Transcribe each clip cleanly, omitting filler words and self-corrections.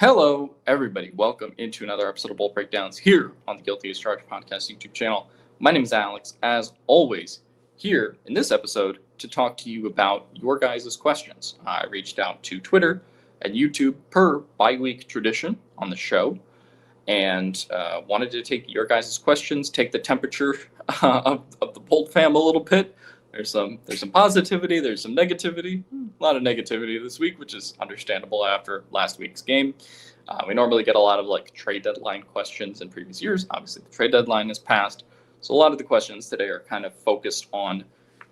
Hello, everybody. Welcome into another episode of Bowl Breakdowns here on the Guilty as Charged podcast YouTube channel. My name is Alex, as always, here in this episode to talk to you about your guys' questions. I reached out to Twitter and YouTube per bi-week tradition on the show and wanted to take your guys' questions, take the temperature of the Bolt fam a little bit. There's some positivity, there's some negativity, a lot of negativity this week, which is understandable after last week's game. We normally get a lot of trade deadline questions in previous years. Obviously, the trade deadline is passed, so a lot of the questions today are kind of focused on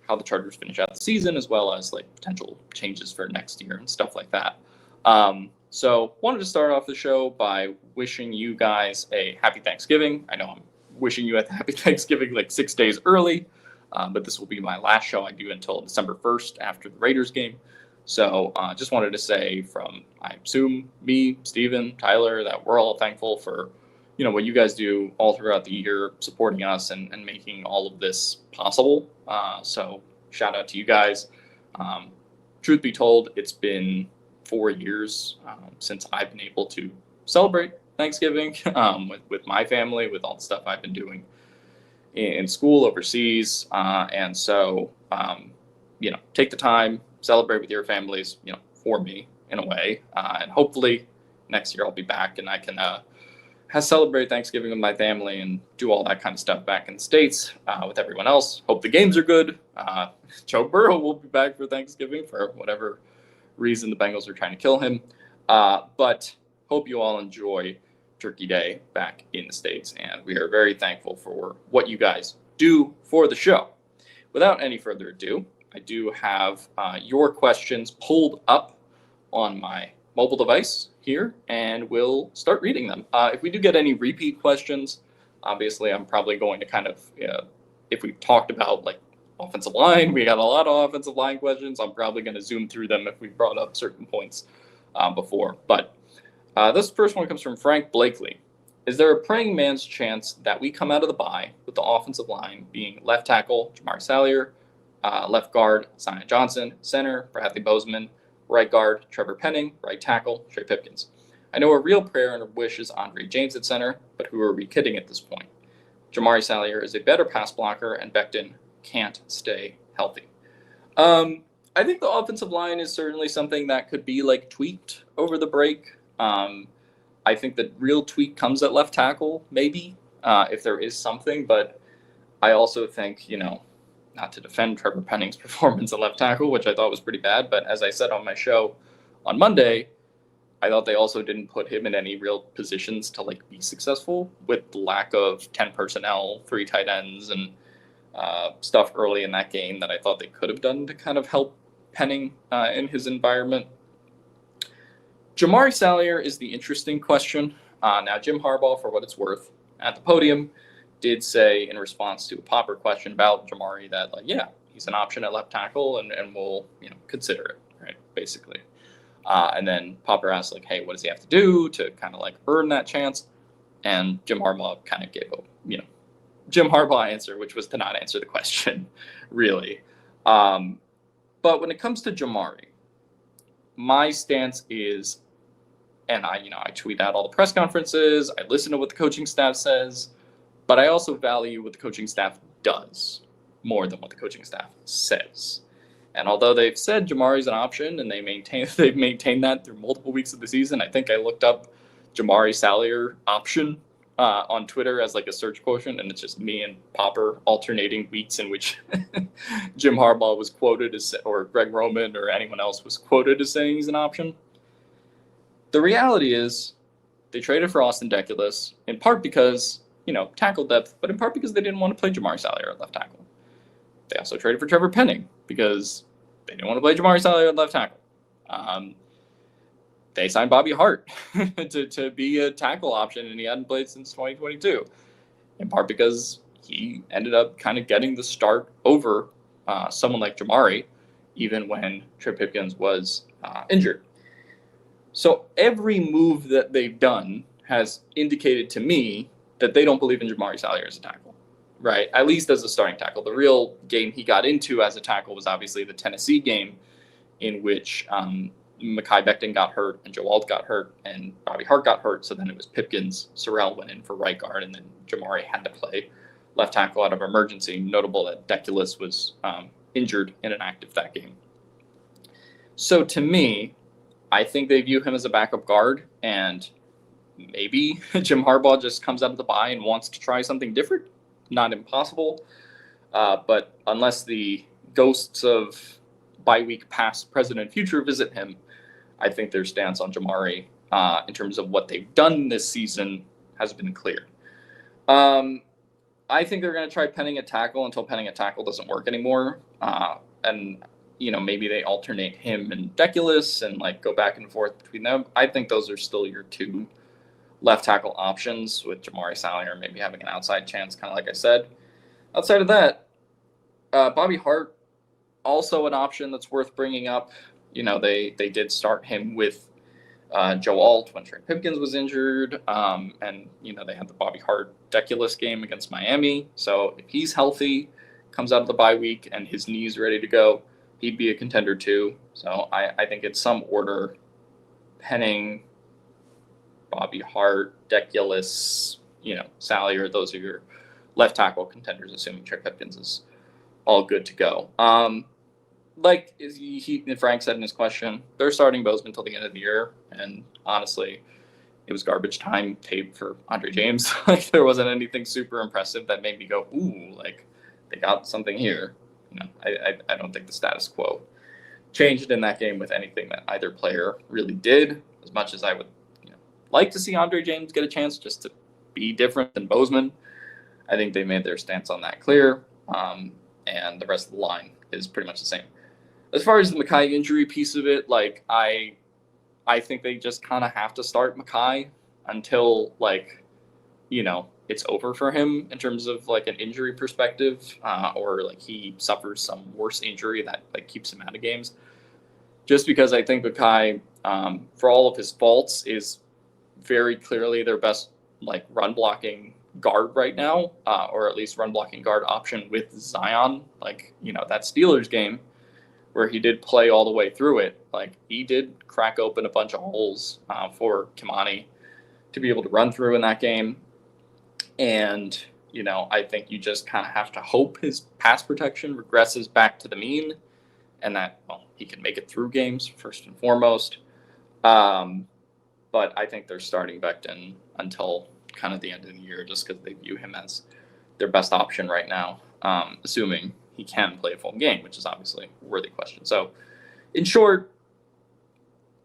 how the Chargers finish out the season, as well as potential changes for next year and stuff like that. So wanted to start off the show by wishing you guys a happy Thanksgiving. I know I'm wishing you a happy Thanksgiving 6 days early. But this will be my last show I do until December 1st after the Raiders game. So just wanted to say from, I assume, me, Steven, Tyler, that we're all thankful for, what you guys do all throughout the year, supporting us and making all of this possible. So shout out to you guys. Truth be told, it's been 4 years since I've been able to celebrate Thanksgiving with my family, with all the stuff I've been doing in school overseas, and so take the time, celebrate with your families, for me in a way, and hopefully next year I'll be back and I can celebrate Thanksgiving with my family and do all that kind of stuff back in the States with everyone else. Hope the games are good. Joe Burrow will be back for Thanksgiving for whatever reason the Bengals are trying to kill him, but hope you all enjoy Turkey Day back in the States, and we are very thankful for what you guys do for the show. Without any further ado, I do have your questions pulled up on my mobile device here, and we'll start reading them. If we do get any repeat questions, obviously I'm probably going to kind of, if we've talked about offensive line, we got a lot of offensive line questions, I'm probably going to zoom through them if we brought up certain points before, but this first one comes from Frank Blakely. Is there a praying man's chance that we come out of the bye with the offensive line being left tackle, Jamaree Salyer, left guard, Zion Johnson, center, Bradley Bozeman, right guard, Trevor Penning, right tackle, Trey Pipkins? I know a real prayer and a wish is Andre James at center, but who are we kidding at this point? Jamaree Salyer is a better pass blocker, and Becton can't stay healthy. I think the offensive line is certainly something that could be tweaked over the break. I think the real tweak comes at left tackle, maybe, if there is something. But I also think, not to defend Trevor Penning's performance at left tackle, which I thought was pretty bad. But as I said on my show on Monday, I thought they also didn't put him in any real positions to be successful with the lack of 10 personnel, 3 tight ends, and stuff early in that game that I thought they could have done to kind of help Penning in his environment. Jamaree Salyer is the interesting question. Now, Jim Harbaugh, for what it's worth, at the podium, did say in response to a Popper question about Jamaree that, he's an option at left tackle and we'll, consider it, right, basically. And then Popper asked, hey, what does he have to do to kind of earn that chance? And Jim Harbaugh kind of gave a, Jim Harbaugh answer, which was to not answer the question, really. But when it comes to Jamaree, my stance is, and I tweet out all the press conferences, I listen to what the coaching staff says, but I also value what the coaching staff does more than what the coaching staff says. And although they've said Jamaree's an option and they've maintained that through multiple weeks of the season, I think I looked up Jamaree Salyer option on Twitter as a search quotient, and it's just me and Popper alternating weeks in which Jim Harbaugh was quoted as, or Greg Roman or anyone else was quoted as saying he's an option. The reality is they traded for Austin Deculus in part because, tackle depth, but in part because they didn't want to play Jamaree Salyer at left tackle. They also traded for Trevor Penning because they didn't want to play Jamaree Salyer at left tackle. They signed Bobby Hart to be a tackle option, and he hadn't played since 2022, in part because he ended up kind of getting the start over someone like Jamaree, even when Trey Pipkins was injured. So every move that they've done has indicated to me that they don't believe in Jamaree Salyer as a tackle, right? At least as a starting tackle. The real game he got into as a tackle was obviously the Tennessee game, in which Mekhi Becton got hurt, and Joe Alt got hurt, and Bobby Hart got hurt. So then it was Pipkins. Sorrell went in for right guard, and then Jamaree had to play left tackle out of emergency. Notable that Deculus was injured and inactive that game. So to me, I think they view him as a backup guard, and maybe Jim Harbaugh just comes out of the bye and wants to try something different. Not impossible, but unless the ghosts of bye week past, present, and future visit him, I think their stance on Jamaree in terms of what they've done this season has been clear. I think they're going to try penning a tackle until penning a tackle doesn't work anymore. And, maybe they alternate him and Deculus and go back and forth between them. I think those are still your two left tackle options, with Jamaree Salyer maybe having an outside chance, kind of like I said. Outside of that, Bobby Hart, also an option that's worth bringing up. They did start him with Joe Alt when Trey Pipkins was injured, and they had the Bobby Hart Deculus game against Miami. So if he's healthy, comes out of the bye week, and his knee's ready to go, he'd be a contender too. So I think it's some order: penning, Bobby Hart, Deculus, Salyer. Those are your left tackle contenders, assuming Trey Pipkins is all good to go. Like Frank said in his question, they're starting Bozeman until the end of the year, and honestly, it was garbage time tape for Andre James. There wasn't anything super impressive that made me go, ooh, they got something here. I don't think the status quo changed in that game with anything that either player really did. As much as I would, like to see Andre James get a chance just to be different than Bozeman, I think they made their stance on that clear, and the rest of the line is pretty much the same. As far as the Mekhi injury piece of it, I think they just kind of have to start Mekhi until it's over for him in terms of an injury perspective, or he suffers some worse injury that keeps him out of games. Just because I think Mekhi, for all of his faults, is very clearly their best run blocking guard right now, or at least run blocking guard option with Zion. That Steelers game where he did play all the way through it, he did crack open a bunch of holes for Kimani to be able to run through in that game. And, I think you just kind of have to hope his pass protection regresses back to the mean, and that, he can make it through games first and foremost. But I think they're starting Becton until kind of the end of the year, just because they view him as their best option right now, assuming he can play a full game, which is obviously a worthy question. So, in short,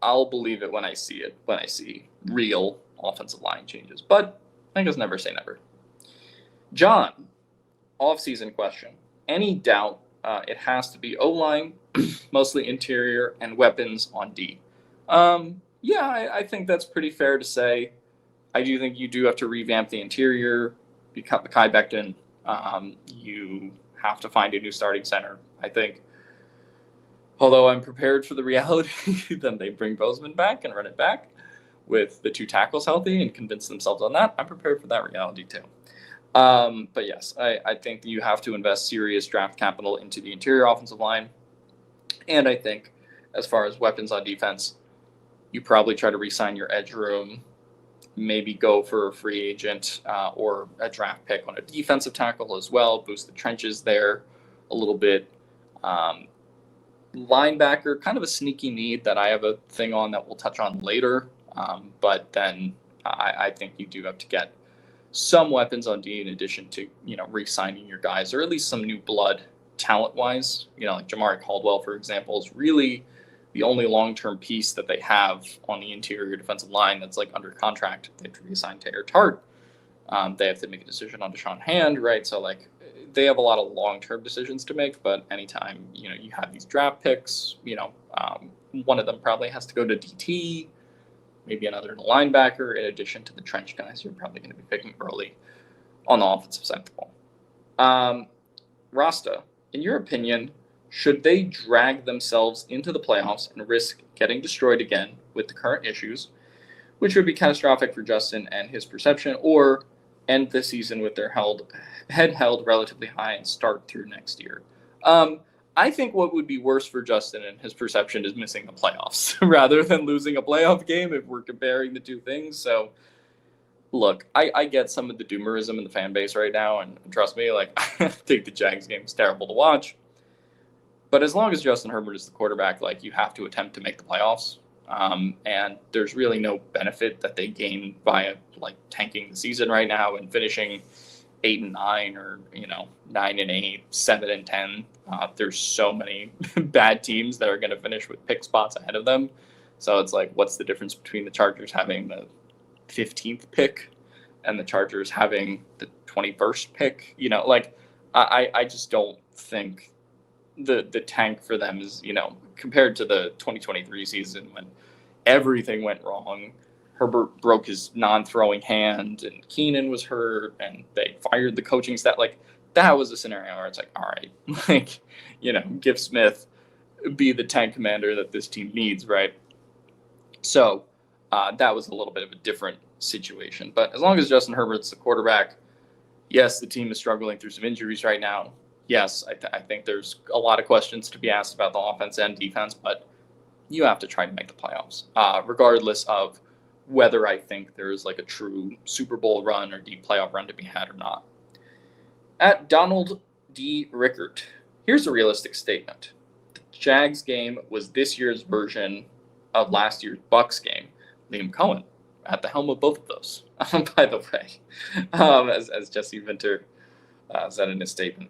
I'll believe it when I see it, when I see real offensive line changes. But I guess never say never. John, off-season question. Any doubt it has to be O-line, mostly interior, and weapons on D? Yeah, I think that's pretty fair to say. I do think you do have to revamp the interior. You cut Mekhi Becton. You have to find a new starting center, I think. Although I'm prepared for the reality, then they bring Bozeman back and run it back with the two tackles healthy and convince themselves on that. I'm prepared for that reality too. But yes, I think you have to invest serious draft capital into the interior offensive line. And I think as far as weapons on defense, you probably try to re-sign your edge room, maybe go for a free agent or a draft pick on a defensive tackle as well, boost the trenches there a little bit. Linebacker, kind of a sneaky need that I have a thing on that we'll touch on later. But then I think you do have to get some weapons on D in addition to, re-signing your guys, or at least some new blood talent-wise. Like Jamari Caldwell, for example, is really the only long-term piece that they have on the interior defensive line that's under contract. They have to re-sign Taylor Tart. They have to make a decision on Deshaun Hand, right? So they have a lot of long-term decisions to make, but anytime, you have these draft picks, one of them probably has to go to DT, maybe another in a linebacker, in addition to the trench guys you're probably going to be picking early on the offensive side of the ball. Rasta, in your opinion, should they drag themselves into the playoffs and risk getting destroyed again with the current issues, which would be catastrophic for Justin and his perception, or end the season with their head held relatively high and start through next year? I think what would be worse for Justin and his perception is missing the playoffs rather than losing a playoff game if we're comparing the two things. So, look, I get some of the doomerism in the fan base right now, and trust me, like, I think the Jags game is terrible to watch. But as long as Justin Herbert is the quarterback, like, you have to attempt to make the playoffs. And there's really no benefit that they gain by like tanking the season right now and finishing 8-9 or 9-8, 7-10. There's so many bad teams that are going to finish with pick spots ahead of them. So it's like, what's the difference between the Chargers having the 15th pick and the Chargers having the 21st pick? I just don't think the tank for them is, compared to the 2023 season when everything went wrong. Herbert broke his non-throwing hand, and Keenan was hurt, and they fired the coaching staff. Like, that was a scenario where it's like, all right, like, give Smith be the tank commander that this team needs, right? So that was a little bit of a different situation. But as long as Justin Herbert's the quarterback, yes, the team is struggling through some injuries right now. Yes, I think there's a lot of questions to be asked about the offense and defense, but you have to try to make the playoffs, regardless of whether I think there's like a true Super Bowl run or deep playoff run to be had or not. At Donald D. Rickert, here's a realistic statement. The Jags game was this year's version of last year's Bucs game. Liam Cohen at the helm of both of those, by the way, as Jesse Vinter said in his statement.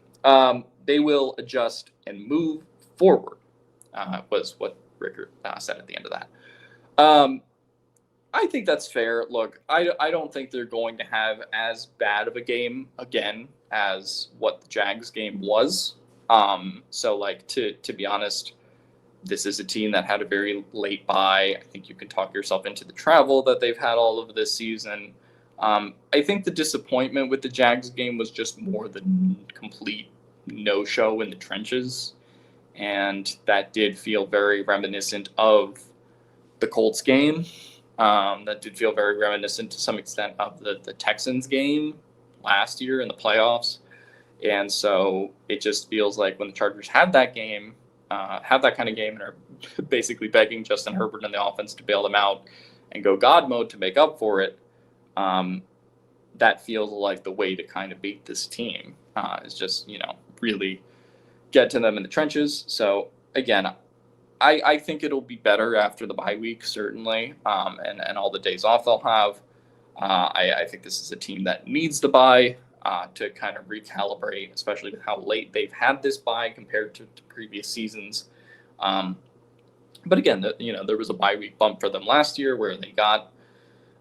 They will adjust and move forward, was what Rickert said at the end of that. I think that's fair. Look, I don't think they're going to have as bad of a game again as what the Jags game was. So, like, to be honest, this is a team that had a very late bye. I think you can talk yourself into the travel that they've had all of this season. I think the disappointment with the Jags game was just more the complete no-show in the trenches. And that did feel very reminiscent of the Colts game. That did feel very reminiscent to some extent of the Texans game last year in the playoffs. And so it just feels like when the Chargers have that game, have that kind of game and are basically begging Justin Herbert and the offense to bail them out and go God mode to make up for it, that feels like the way to kind of beat this team is just, really get to them in the trenches. So, again, I think it'll be better after the bye week, certainly, and all the days off they'll have. I think this is a team that needs the bye to kind of recalibrate, especially with how late they've had this bye compared to previous seasons. But again, there was a bye week bump for them last year where they got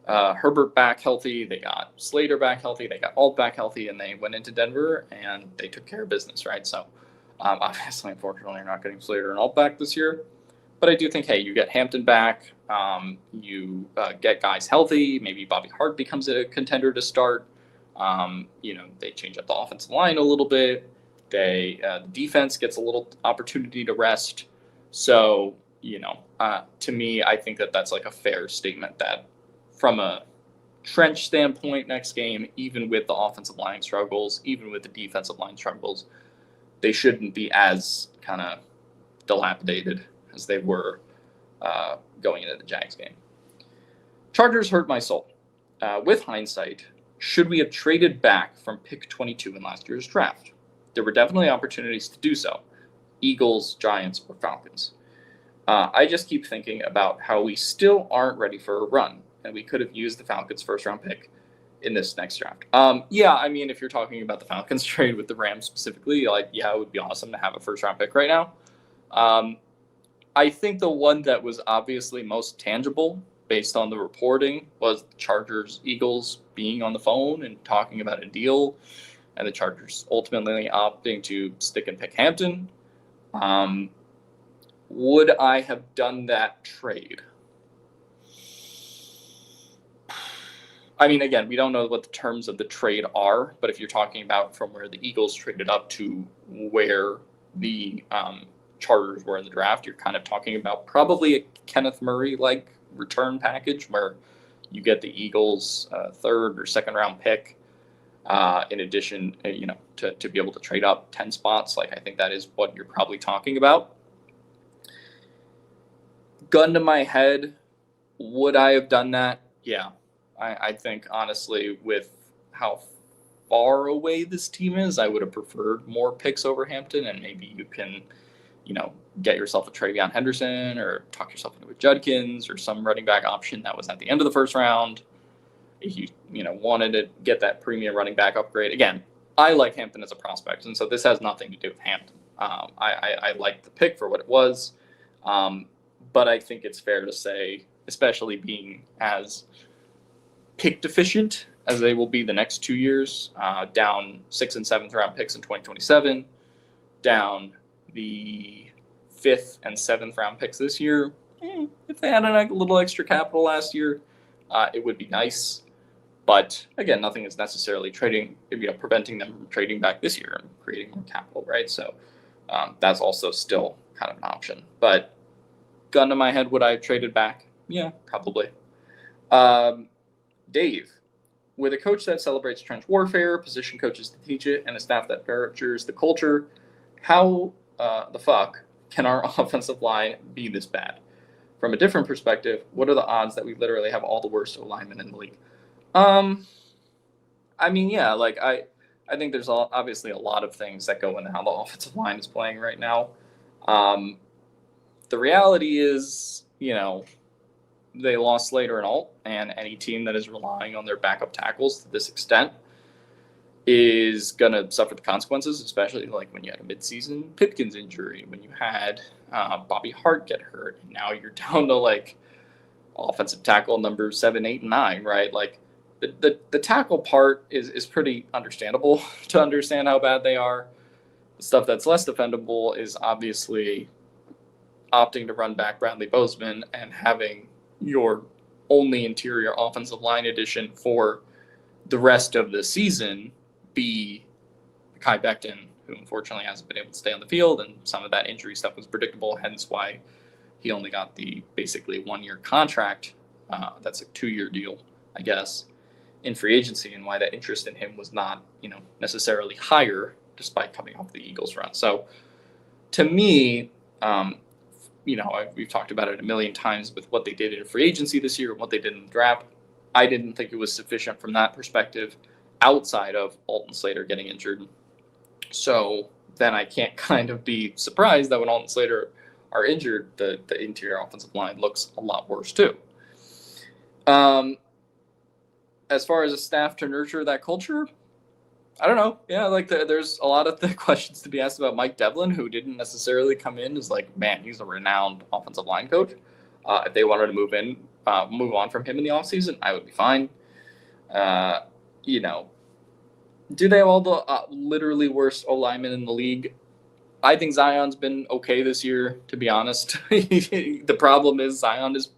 Herbert back healthy, they got Slater back healthy, they got Alt back healthy, and they went into Denver and they took care of business, right? So obviously, unfortunately, you're not getting Slater and Alt back this year. But I do think, hey, you get Hampton back, you get guys healthy, maybe Bobby Hart becomes a contender to start. They change up the offensive line a little bit. The defense gets a little opportunity to rest. So, to me, I think that's like a fair statement that from a trench standpoint next game, even with the offensive line struggles, even with the defensive line struggles, they shouldn't be as kind of dilapidated as they were going into the Jags game. Chargers hurt my soul. With hindsight, should we have traded back from pick 22 in last year's draft? There were definitely opportunities to do so. Eagles, Giants, or Falcons. I just keep thinking about how we still aren't ready for a run, and we could have used the Falcons' first-round pick in this next draft. If you're talking about the Falcons trade with the Rams specifically, it would be awesome to have a first-round pick right now. I think the one that was obviously most tangible based on the reporting was the Chargers-Eagles being on the phone and talking about a deal, and the Chargers ultimately opting to stick and pick Hampton. Would I have done that trade? Again, we don't know what the terms of the trade are, but if you're talking about from where the Eagles traded up to where the Chargers were in the draft, you're kind of talking about probably a Kenneth Murray-like return package where you get the Eagles' third or second round pick. In addition, to be able to trade up 10 spots. Like, I think that is what you're probably talking about. Gun to my head, would I have done that? Yeah. I think, honestly, with how far away this team is, I would have preferred more picks over Hampton, and maybe you can, get yourself a Travion Henderson or talk yourself into a Judkins or some running back option that was at the end of the first round. If you, wanted to get that premium running back upgrade. Again, I like Hampton as a prospect, and so this has nothing to do with Hampton. I like the pick for what it was, but I think it's fair to say, especially being as pick deficient as they will be the next 2 years, down 6th and 7th round picks in 2027, down the 5th and 7th round picks this year. If they had a little extra capital last year, it would be nice. But again, nothing is necessarily preventing them from trading back this year and creating more capital, right? So that's also still kind of an option. But gun to my head, would I have traded back? Yeah, probably. Dave, with a coach that celebrates trench warfare, position coaches to teach it, and a staff that nurtures the culture, how the fuck can our offensive line be this bad? From a different perspective, what are the odds that we literally have all the worst linemen in the league? I think there's obviously a lot of things that go into how the offensive line is playing right now. The reality is, they lost Slater and Alt, and any team that is relying on their backup tackles to this extent is going to suffer the consequences, especially like when you had a midseason Pipkins injury, when you had Bobby Hart get hurt, and now you're down to like offensive tackle number 7, 8, and 9, right? Like the tackle part is pretty understandable to understand how bad they are. The stuff that's less defendable is obviously opting to run back Bradley Bozeman and having your only interior offensive line addition for the rest of the season be Kai Becton, who unfortunately hasn't been able to stay on the field, and some of that injury stuff was predictable, hence why he only got the basically 1-year contract. That's a 2-year deal, I guess, in free agency, and why that interest in him was not, necessarily higher despite coming off the Eagles run. So to me, we've talked about it a million times with what they did in free agency this year and what they did in the draft. I didn't think it was sufficient from that perspective outside of Alton Slater getting injured. So then I can't kind of be surprised that when Alton Slater are injured, the interior offensive line looks a lot worse too. As far as a staff to nurture that culture, I don't know. Yeah, there's a lot of the questions to be asked about Mike Devlin, who didn't necessarily come in as he's a renowned offensive line coach. If they wanted to move on from him in the offseason, I would be fine. Do they have all the literally worst O-linemen in the league? I think Zion's been okay this year, to be honest. The problem is Zion is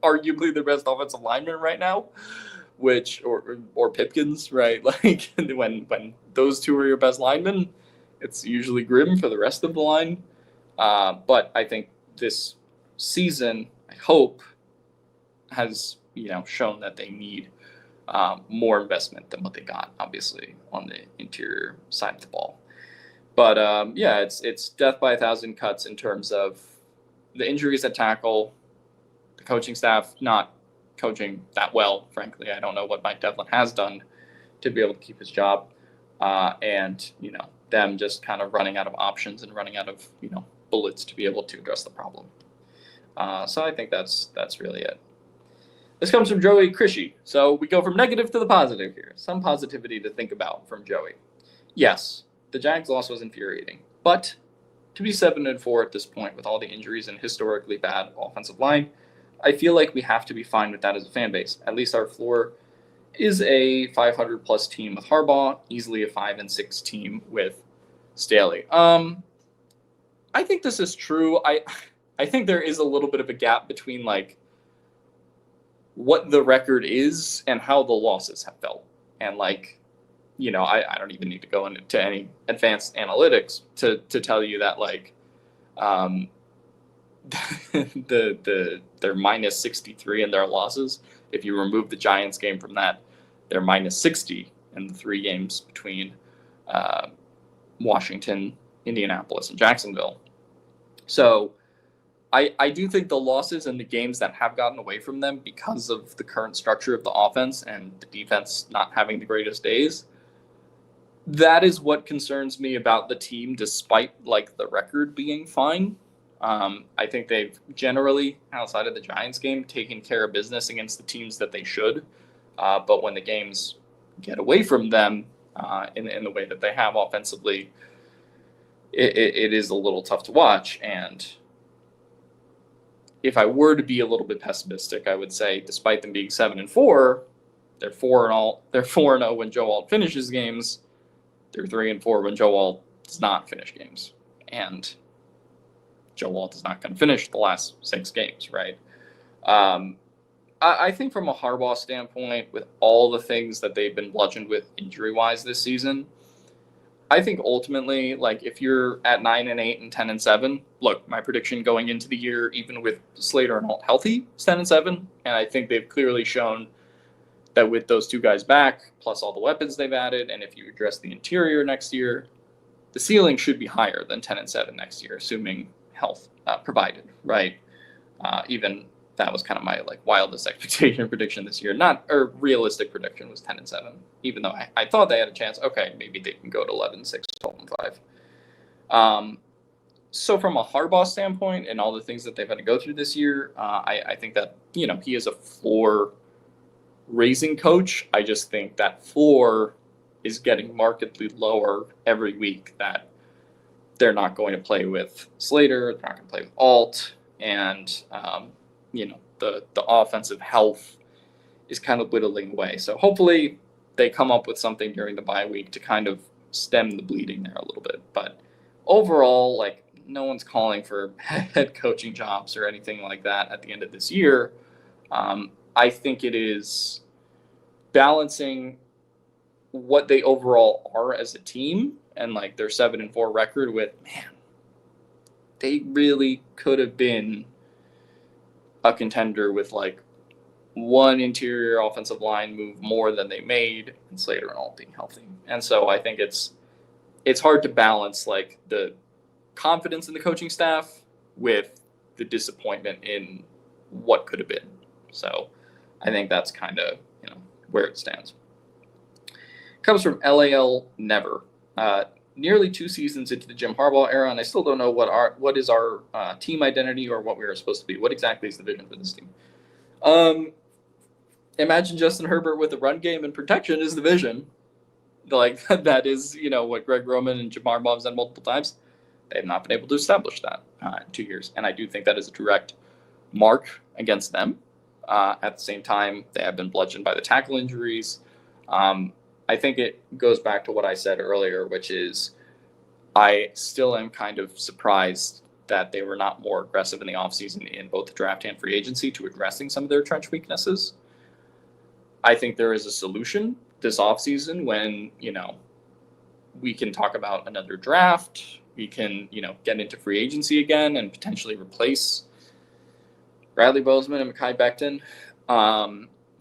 arguably the best offensive lineman right now. Or Pipkins, right? Like when those two are your best linemen, it's usually grim for the rest of the line. But I think this season, I hope, has shown that they need more investment than what they got, obviously, on the interior side of the ball. But it's death by 1,000 cuts in terms of the injuries at tackle, the coaching staff not coaching that well, frankly. I don't know what Mike Devlin has done to be able to keep his job, and them just kind of running out of options and running out of bullets to be able to address the problem. So I think that's really it. This comes from Joey Krishy. So we go from negative to the positive here. Some positivity to think about from Joey. Yes, the Jags loss was infuriating, but to be 7-4 at this point with all the injuries and historically bad offensive line, I feel like we have to be fine with that as a fan base. At least our floor is a 500-plus team with Harbaugh, easily a 5-6 team with Staley. I think this is true. I think there is a little bit of a gap between what the record is and how the losses have felt. And I don't even need to go into any advanced analytics to tell you that they're minus 63 in their losses. If you remove the Giants game from that, they're minus 60 in the 3 games between Washington, Indianapolis, and Jacksonville. So I do think the losses and the games that have gotten away from them because of the current structure of the offense and the defense not having the greatest days, that is what concerns me about the team, despite like the record being fine. I think they've generally, outside of the Giants game, taken care of business against the teams that they should. But when the games get away from them in the way that they have offensively, it is a little tough to watch. And if I were to be a little bit pessimistic, I would say, despite them being 7-4, they're 4-0. They're 4-0 when Joe Alt finishes games. They're 3-4 when Joe Alt does not finish games, and Joe Alt is not going to finish the last 6 games, right? I think from a Harbaugh standpoint, with all the things that they've been bludgeoned with injury-wise this season, I think ultimately, like if you're at 9-8 and 10-7, look, my prediction going into the year, even with Slater and Alt healthy, is 10-7, and I think they've clearly shown that with those 2 guys back, plus all the weapons they've added, and if you address the interior next year, the ceiling should be higher than 10-7 next year, assuming health provided, right? Even that was kind of my like wildest expectation prediction this year. Not or realistic prediction was 10-7, even though I thought they had a chance. Okay, maybe they can go to 11-6, 12-5. So from a Harbaugh standpoint and all the things that they've had to go through this year, I think that he is a floor raising coach. I just think that floor is getting markedly lower every week. That they're not going to play with Slater, they're not going to play with Alt, and the offensive health is kind of whittling away. So hopefully they come up with something during the bye week to kind of stem the bleeding there a little bit. But overall, like no one's calling for head coaching jobs or anything like that at the end of this year. I think it is balancing what they overall are as a team and like their 7-4 record with, man, they really could have been a contender with like one interior offensive line move more than they made and Slater and Alt being healthy. And so I think it's hard to balance like the confidence in the coaching staff with the disappointment in what could have been. So I think that's kind of, where it stands. Comes from LAL Never. Nearly 2 seasons into the Jim Harbaugh era, and I still don't know what is our team identity or what we are supposed to be. What exactly is the vision for this team? Imagine Justin Herbert with the run game and protection is the vision. Like that is, what Greg Roman and Jamar Mobb said multiple times. They have not been able to establish that in 2 years, and I do think that is a direct mark against them. At the same time, they have been bludgeoned by the tackle injuries. I think it goes back to what I said earlier, which is I still am kind of surprised that they were not more aggressive in the offseason in both the draft and free agency to addressing some of their trench weaknesses. I think there is a solution this offseason when, we can talk about another draft. We can, get into free agency again and potentially replace Bradley Bozeman and Mekhi Becton,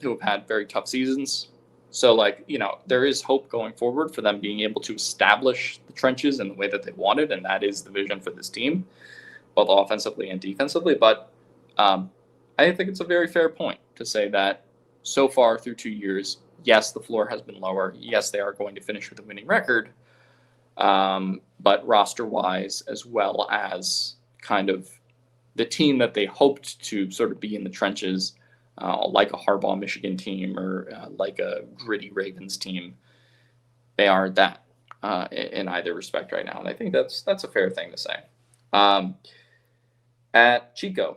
who have had very tough seasons. So, there is hope going forward for them being able to establish the trenches in the way that they wanted, and that is the vision for this team, both offensively and defensively. But I think it's a very fair point to say that so far through 2 years, yes, the floor has been lower. Yes, they are going to finish with a winning record, but roster-wise, as well as kind of the team that they hoped to sort of be in the trenches, like a Harbaugh Michigan team or like a gritty Ravens team, they aren't that in either respect right now. And I think that's a fair thing to say. At Chico,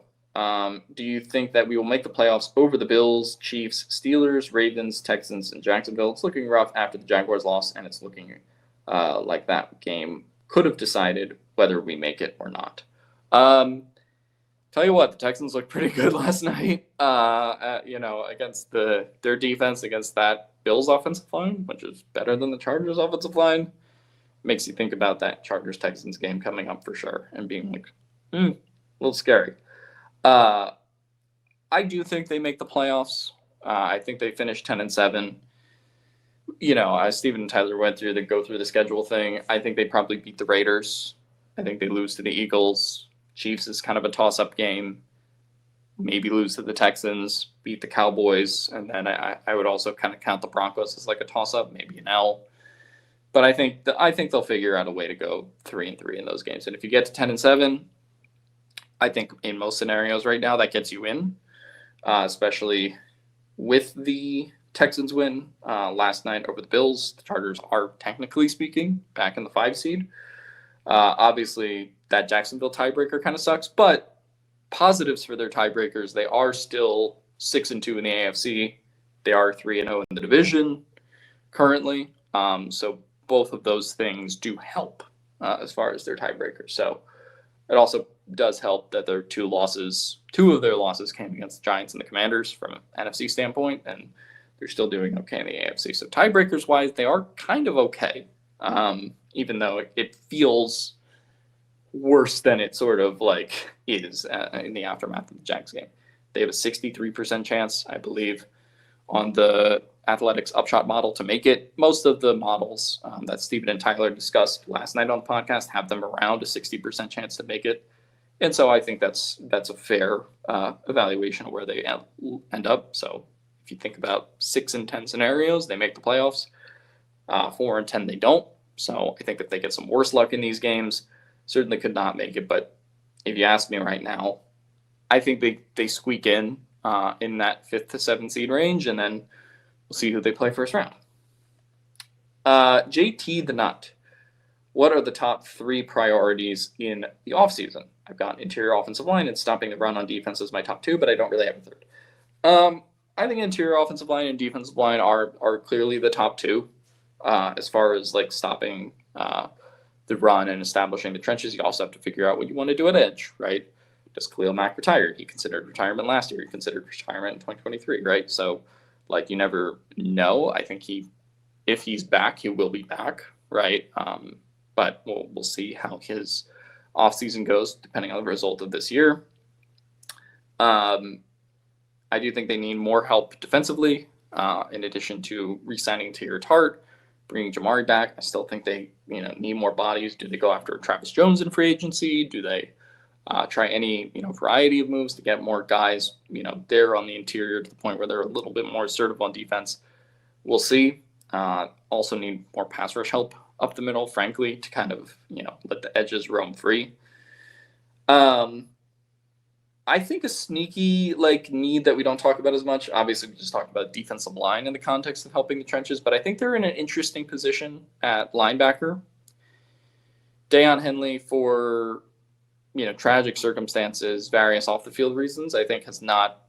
do you think that we will make the playoffs over the Bills, Chiefs, Steelers, Ravens, Texans, and Jacksonville? It's looking rough after the Jaguars loss, and it's looking like that game could have decided whether we make it or not. Tell you what, the Texans looked pretty good last night, against their defense, against that Bills offensive line, which is better than the Chargers offensive line. Makes you think about that Chargers-Texans game coming up for sure and being like, a little scary. I do think they make the playoffs. I think they finish 10-7. As Steven and Tyler went through the schedule thing, I think they probably beat the Raiders. I think they lose to the Eagles. Chiefs is kind of a toss-up game. Maybe lose to the Texans, beat the Cowboys, and then I would also kind of count the Broncos as like a toss-up, maybe an L. But I think they'll figure out a way to go 3-3 in those games. And if you get to 10-7, I think in most scenarios right now that gets you in, especially with the Texans win last night over the Bills. The Chargers are, technically speaking, back in the 5 seed. Obviously, that Jacksonville tiebreaker kind of sucks, but positives for their tiebreakers, they are still 6-2 in the AFC. They are 3-0 in the division currently. So both of those things do help as far as their tiebreakers. So it also does help that their two of their losses came against the Giants and the Commanders from an NFC standpoint, and they're still doing okay in the AFC. So tiebreakers wise, they are kind of okay, even though it feels worse than it sort of like is in the aftermath of the Jags game. They have a 63% chance, I believe, on the Athletics Upshot model to make it. Most of the models that Steven and Tyler discussed last night on the podcast have them around a 60% chance to make it. And so I think that's a fair evaluation of where they end up. So if you think about 6 and 10 scenarios, they make the playoffs. 4 and 10, they don't. So I think if they get some worse luck in these games, certainly could not make it. But if you ask me right now, I think they squeak in that 5th to 7th seed range, and then we'll see who they play first round. JT the Nut. What are the top 3 priorities in the offseason? I've got interior offensive line and stopping the run on defense as my top 2, but I don't really have a third. I think interior offensive line and defensive line are clearly the top 2 as far as like stopping the run and establishing the trenches. You also have to figure out what you want to do at edge, right? Does Khalil Mack retire? He considered retirement last year. He considered retirement in 2023, right? So, like, you never know. I think if he's back, he will be back, right? But we'll see how his offseason goes, depending on the result of this year. I do think they need more help defensively, in addition to re-signing Taylor Tart, bringing Jamaree back. I still think they need more bodies. Do they go after Travis Jones in free agency? Do they try any variety of moves to get more guys there on the interior to the point where they're a little bit more assertive on defense? We'll see. Also need more pass rush help up the middle, frankly, to kind of let the edges roam free. I think a sneaky need that we don't talk about as much. Obviously, we just talked about defensive line in the context of helping the trenches, but I think they're in an interesting position at linebacker. Deion Henley, for tragic circumstances, various off the field reasons, I think has not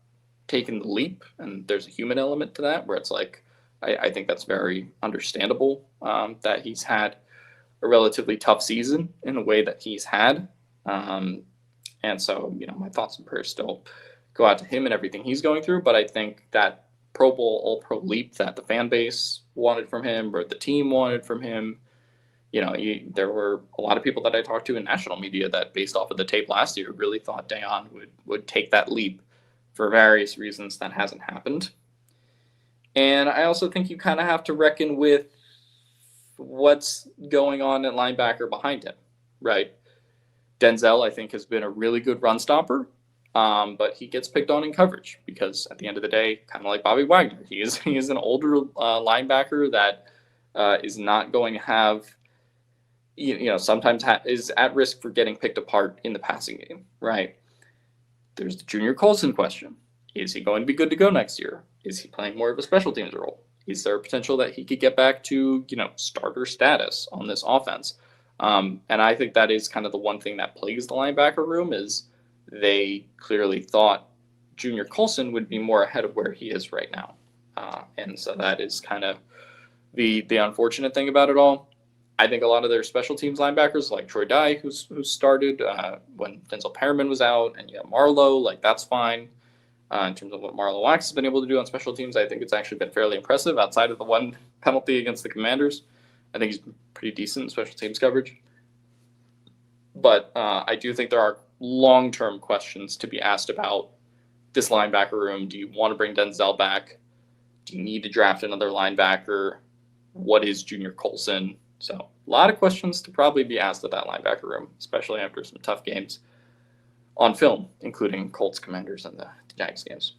taken the leap, and there's a human element to that where it's like I think that's very understandable that he's had a relatively tough season in a way that he's had. And so, my thoughts and prayers still go out to him and everything he's going through. But I think that Pro Bowl, All-Pro leap that the fan base wanted from him, or the team wanted from him, there were a lot of people that I talked to in national media that, based off of the tape last year, really thought Deion would take that leap. For various reasons, that hasn't happened. And I also think you kind of have to reckon with what's going on at linebacker behind him, right? Denzel, I think, has been a really good run stopper, but he gets picked on in coverage because, at the end of the day, kind of like Bobby Wagner, he is an older linebacker that is not going to have, sometimes is at risk for getting picked apart in the passing game, right? There's the Junior Colson question. Is he going to be good to go next year? Is he playing more of a special teams role? Is there a potential that he could get back to, starter status on this offense? And I think that is kind of the one thing that plagues the linebacker room is they clearly thought Junior Colson would be more ahead of where he is right now. And so that is kind of the unfortunate thing about it all. I think a lot of their special teams linebackers, like Troy Dye, who started when Denzel Perriman was out, and Marlowe, that's fine. In terms of what Marlowe Wax has been able to do on special teams, I think it's actually been fairly impressive outside of the one penalty against the Commanders. I think he's pretty decent in special teams coverage. But I do think there are long-term questions to be asked about this linebacker room. Do you want to bring Denzel back? Do you need to draft another linebacker? What is Junior Colson? So a lot of questions to probably be asked at that linebacker room, especially after some tough games on film, including Colts, Commanders, and the Jags games.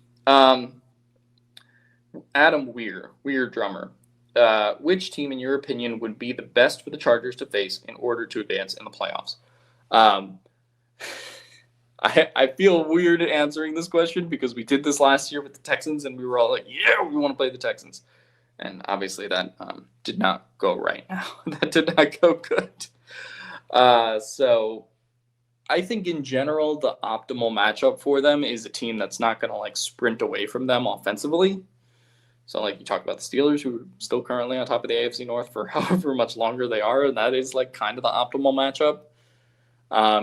Adam Weir drummer. Which team, in your opinion, would be the best for the Chargers to face in order to advance in the playoffs? I feel weird answering this question because we did this last year with the Texans, and we were all like, yeah, we want to play the Texans. And obviously that did not go right now. That did not go good. So I think in general, the optimal matchup for them is a team that's not going to like sprint away from them offensively. So like you talk about the Steelers, who are still currently on top of the AFC North for however much longer they are, and that is like kind of the optimal matchup.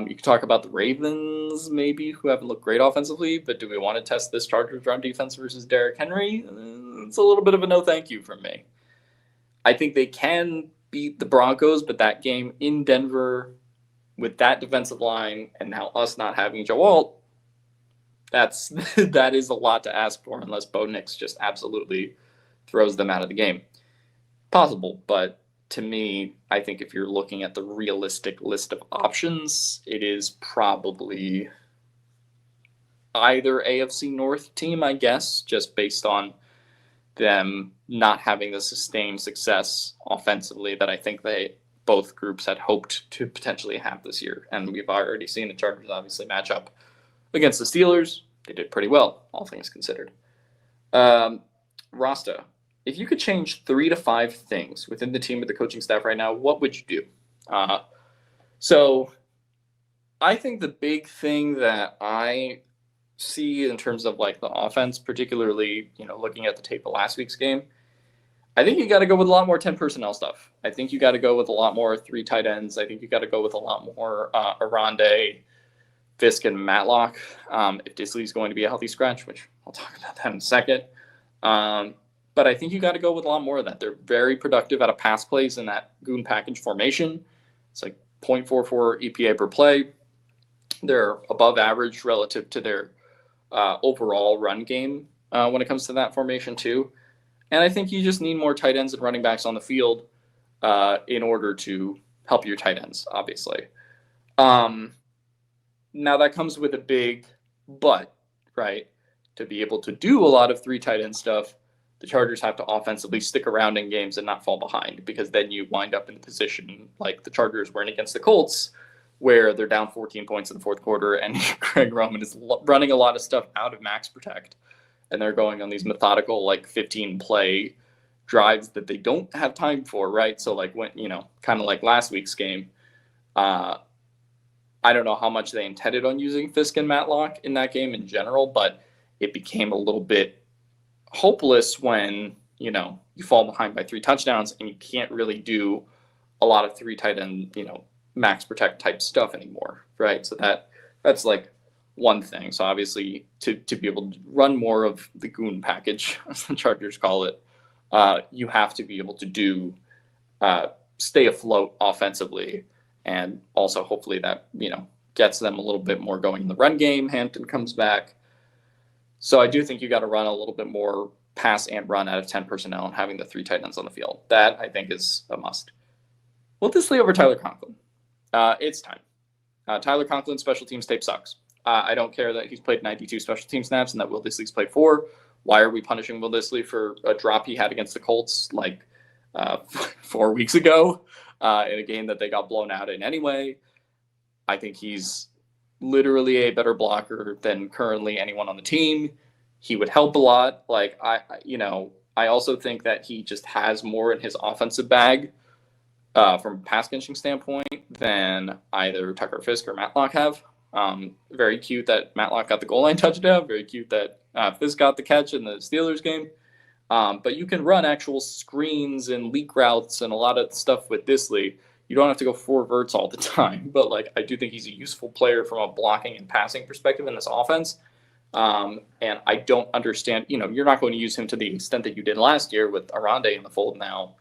You can talk about the Ravens, maybe, who haven't looked great offensively, but do we want to test this Chargers run defense versus Derrick Henry? It's a little bit of a no thank you from me. I think they can beat the Broncos, but that game in Denver with that defensive line and now us not having Joe Alt, that is a lot to ask for unless Bo Nix just absolutely throws them out of the game. Possible, but to me, I think if you're looking at the realistic list of options, it is probably either AFC North team, I guess, just based on them not having the sustained success offensively that I think both groups had hoped to potentially have this year. And we've already seen the Chargers obviously match up against the Steelers. They did pretty well, all things considered. Rasta, if you could change 3 to 5 things within the team with the coaching staff right now, what would you do? So I think the big thing that I see in terms of like the offense, particularly, looking at the tape of last week's game, I think you got to go with a lot more 10 personnel stuff. I think you got to go with a lot more 3 tight ends. I think you got to go with a lot more Arande, Fisk, and Matlock. If Disley's going to be a healthy scratch, which I'll talk about that in a second. But I think you got to go with a lot more of that. They're very productive out of pass plays in that goon package formation. It's like 0.44 EPA per play. They're above average relative to their overall run game when it comes to that formation too. And I think you just need more tight ends and running backs on the field in order to help your tight ends, obviously. Now that comes with a big but, right? To be able to do a lot of 3 tight end stuff, the Chargers have to offensively stick around in games and not fall behind, because then you wind up in the position like the Chargers were in against the Colts, where they're down 14 points in the fourth quarter and Greg Roman is running a lot of stuff out of max protect. And they're going on these methodical, like 15 play drives that they don't have time for, right? So like when, kind of like last week's game, I don't know how much they intended on using Fisk and Matlock in that game in general, but it became a little bit hopeless when, you fall behind by 3 touchdowns and you can't really do a lot of 3 tight end, max protect type stuff anymore, right? So that's like one thing. So obviously to be able to run more of the goon package, as the Chargers call it, you have to be able to do stay afloat offensively, and also hopefully that gets them a little bit more going in the run game. Hampton comes back. So I do think you got to run a little bit more pass and run out of 10 personnel and having the 3 tight ends on the field. That I think is a must. Will Disley over Tyler Conklin? It's time. Tyler Conklin's special teams tape sucks. I don't care that he's played 92 special team snaps and that Will Disley's played 4. Why are we punishing Will Disley for a drop he had against the Colts 4 weeks ago in a game that they got blown out in anyway? I think he's literally a better blocker than currently anyone on the team. He would help a lot. I also think that he just has more in his offensive bag from a pass catching standpoint than either Tucker Fisk or Matlock have. Very cute that Matlock got the goal line touchdown. Very cute that Fisk got the catch in the Steelers game. But you can run actual screens and leak routes and a lot of stuff with Disley. You don't have to go 4 verts all the time. But I do think he's a useful player from a blocking and passing perspective in this offense. And I don't understand, you're not going to use him to the extent that you did last year with Arande in the fold now.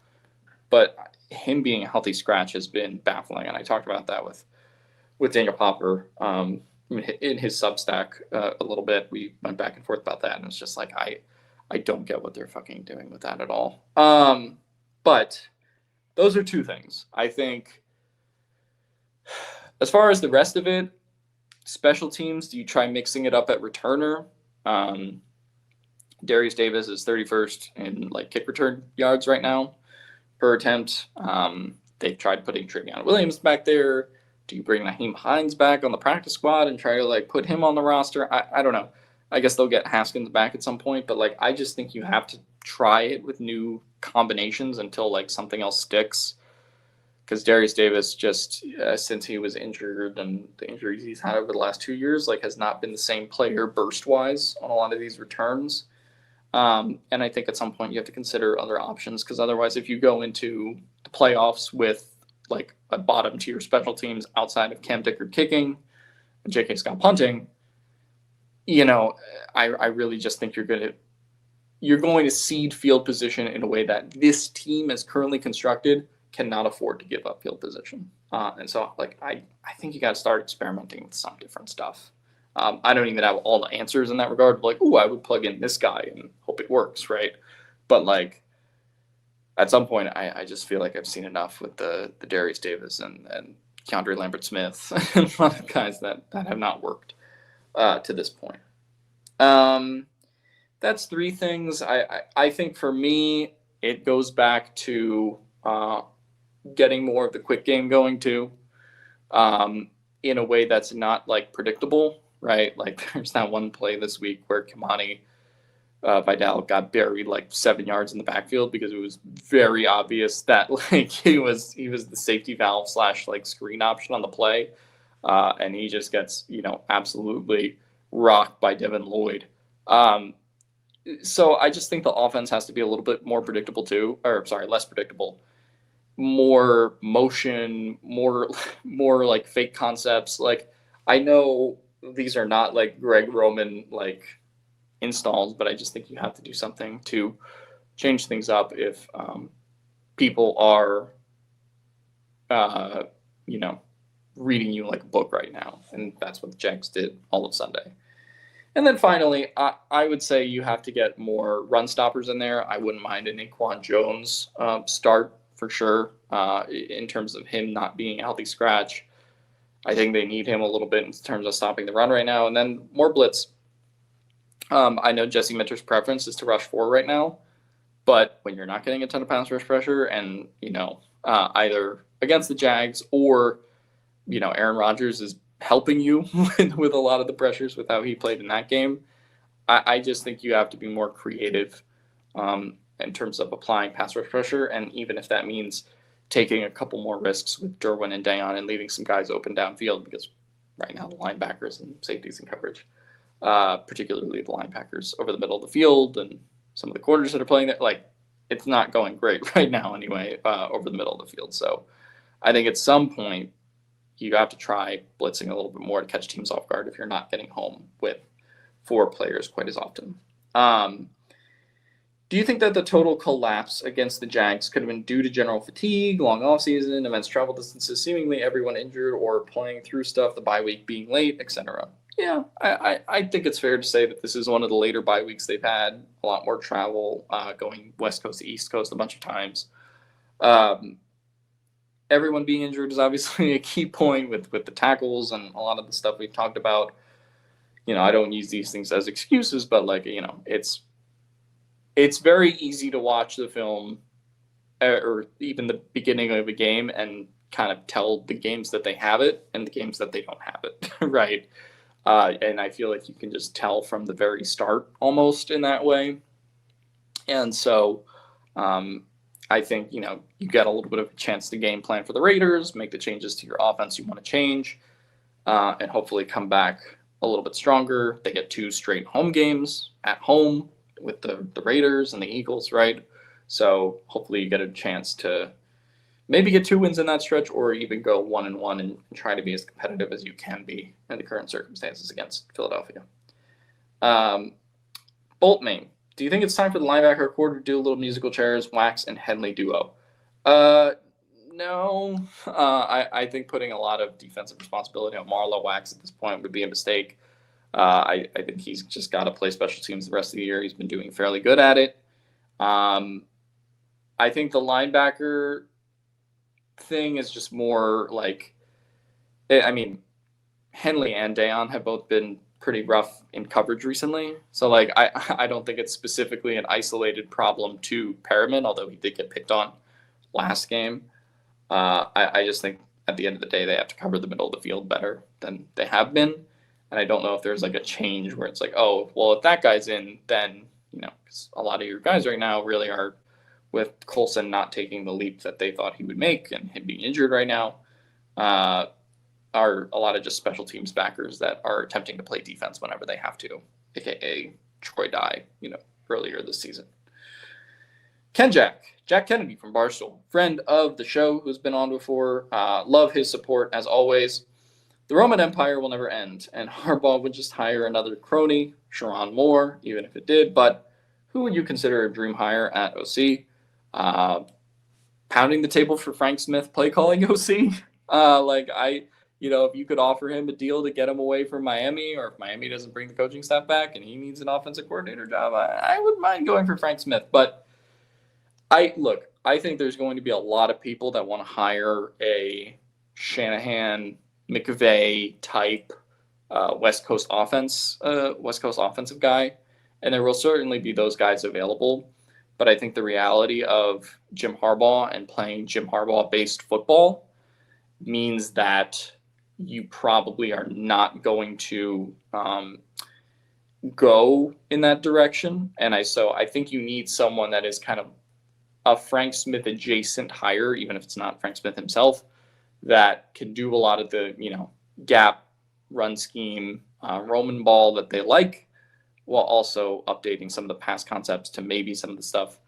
But him being a healthy scratch has been baffling. And I talked about that with Daniel Popper in his Substack a little bit. We went back and forth about that. And it's just I don't get what they're fucking doing with that at all. But those are two things. I think as far as the rest of it, special teams, do you try mixing it up at returner? Darius Davis is 31st in like kick return yards right now per attempt. They've tried putting Travion Williams back there. Do you bring Naheem Hines back on the practice squad and try to like put him on the roster? I don't know. I guess they'll get Haskins back at some point, but like I just think you have to try it with new combinations until like something else sticks. Because Darius Davis just since he was injured and the injuries he's had over the last 2 years, like has not been the same player burst wise on a lot of these returns. And I think at some point you have to consider other options because otherwise, if you go into the playoffs with like a bottom tier special teams outside of Cam Dicker kicking and J.K. Scott punting, you know, I really just think you're going to cede field position in a way that this team, as currently constructed, cannot afford to give up field position. And so, like, I think you got to start experimenting with some different stuff. I don't even have all the answers in that regard. Like, I would plug in this guy and hope it works, right? But like, at some point, I just feel like I've seen enough with the Darius Davis and Keandre Lambert-Smith and a lot of guys that have not worked to this point. That's three things. I think for me, it goes back to getting more of the quick game going too, in a way that's not like predictable. Right, like there's that one play this week where Kimani Vidal got buried like 7 yards in the backfield because it was very obvious that like he was the safety valve / like screen option on the play, and he just gets absolutely rocked by Devin Lloyd. So I just think the offense has to be a little bit more predictable too, less predictable, more motion, more like fake concepts. Like I know these are not like Greg Roman like installs, but I just think you have to do something to change things up if people are, reading you like a book right now. And that's what the Jags did all of Sunday. And then finally, I would say you have to get more run stoppers in there. I wouldn't mind a Naquan Jones start for sure in terms of him not being a healthy scratch. I think they need him a little bit in terms of stopping the run right now. And then more blitz. I know Jesse Minter's preference is to rush 4 right now. But when you're not getting a ton of pass rush pressure and, either against the Jags or, Aaron Rodgers is helping you with a lot of the pressures with how he played in that game, I just think you have to be more creative in terms of applying pass rush pressure. And even if that means taking a couple more risks with Derwin and Dayon and leaving some guys open downfield, because right now the linebackers and safeties in coverage, particularly the linebackers over the middle of the field and some of the corners that are playing there, like it's not going great right now anyway, over the middle of the field. So I think at some point you have to try blitzing a little bit more to catch teams off guard if you're not getting home with 4 players quite as often. Do you think that the total collapse against the Jags could have been due to general fatigue, long offseason, immense travel distances, seemingly everyone injured or playing through stuff, the bye week being late, etc.? Yeah, I think it's fair to say that this is one of the later bye weeks they've had. A lot more travel, going West Coast to East Coast a bunch of times. Everyone being injured is obviously a key point with the tackles and a lot of the stuff we've talked about. I don't use these things as excuses, but it's very easy to watch the film or even the beginning of a game and kind of tell the games that they have it and the games that they don't have it, right? And I feel like you can just tell from the very start almost in that way. And so I think, you get a little bit of a chance to game plan for the Raiders, make the changes to your offense you want to change, and hopefully come back a little bit stronger. They get 2 straight home games at home with the Raiders and the Eagles, right? So hopefully you get a chance to maybe get 2 wins in that stretch or even go 1-1 and try to be as competitive as you can be in the current circumstances against Philadelphia. Boltman, do you think it's time for the linebacker core to do a little musical chairs, Wax and Henley duo? No. I think putting a lot of defensive responsibility on Marlowe Wax at this point would be a mistake. I think he's just got to play special teams the rest of the year. He's been doing fairly good at it. I think the linebacker thing is just more like, I mean, Henley and Dayon have both been pretty rough in coverage recently. So like I don't think it's specifically an isolated problem to Perriman, although he did get picked on last game. I just think at the end of the day they have to cover the middle of the field better than they have been. And I don't know if there's like a change where it's like, oh, well, if that guy's in, then, because a lot of your guys right now really are, with Coulson not taking the leap that they thought he would make and him being injured right now, are a lot of just special teams backers that are attempting to play defense whenever they have to, aka Troy Dye, earlier this season. Jack Kennedy from Barstool, friend of the show who's been on before. Love his support as always. The Roman Empire will never end, and Harbaugh would just hire another crony, Sharon Moore, even if it did. But who would you consider a dream hire at OC? Pounding the table for Frank Smith play calling OC. If you could offer him a deal to get him away from Miami, or if Miami doesn't bring the coaching staff back and he needs an offensive coordinator job, I wouldn't mind going for Frank Smith. But I think there's going to be a lot of people that want to hire a Shanahan, McVay type West Coast offensive guy, and there will certainly be those guys available. But I think the reality of Jim Harbaugh and playing Jim Harbaugh-based football means that you probably are not going to go in that direction. And so I think you need someone that is kind of a Frank Smith adjacent hire, even if it's not Frank Smith himself, that can do a lot of the, gap run scheme, Roman ball that they like, while also updating some of the pass concepts to maybe some of the stuff,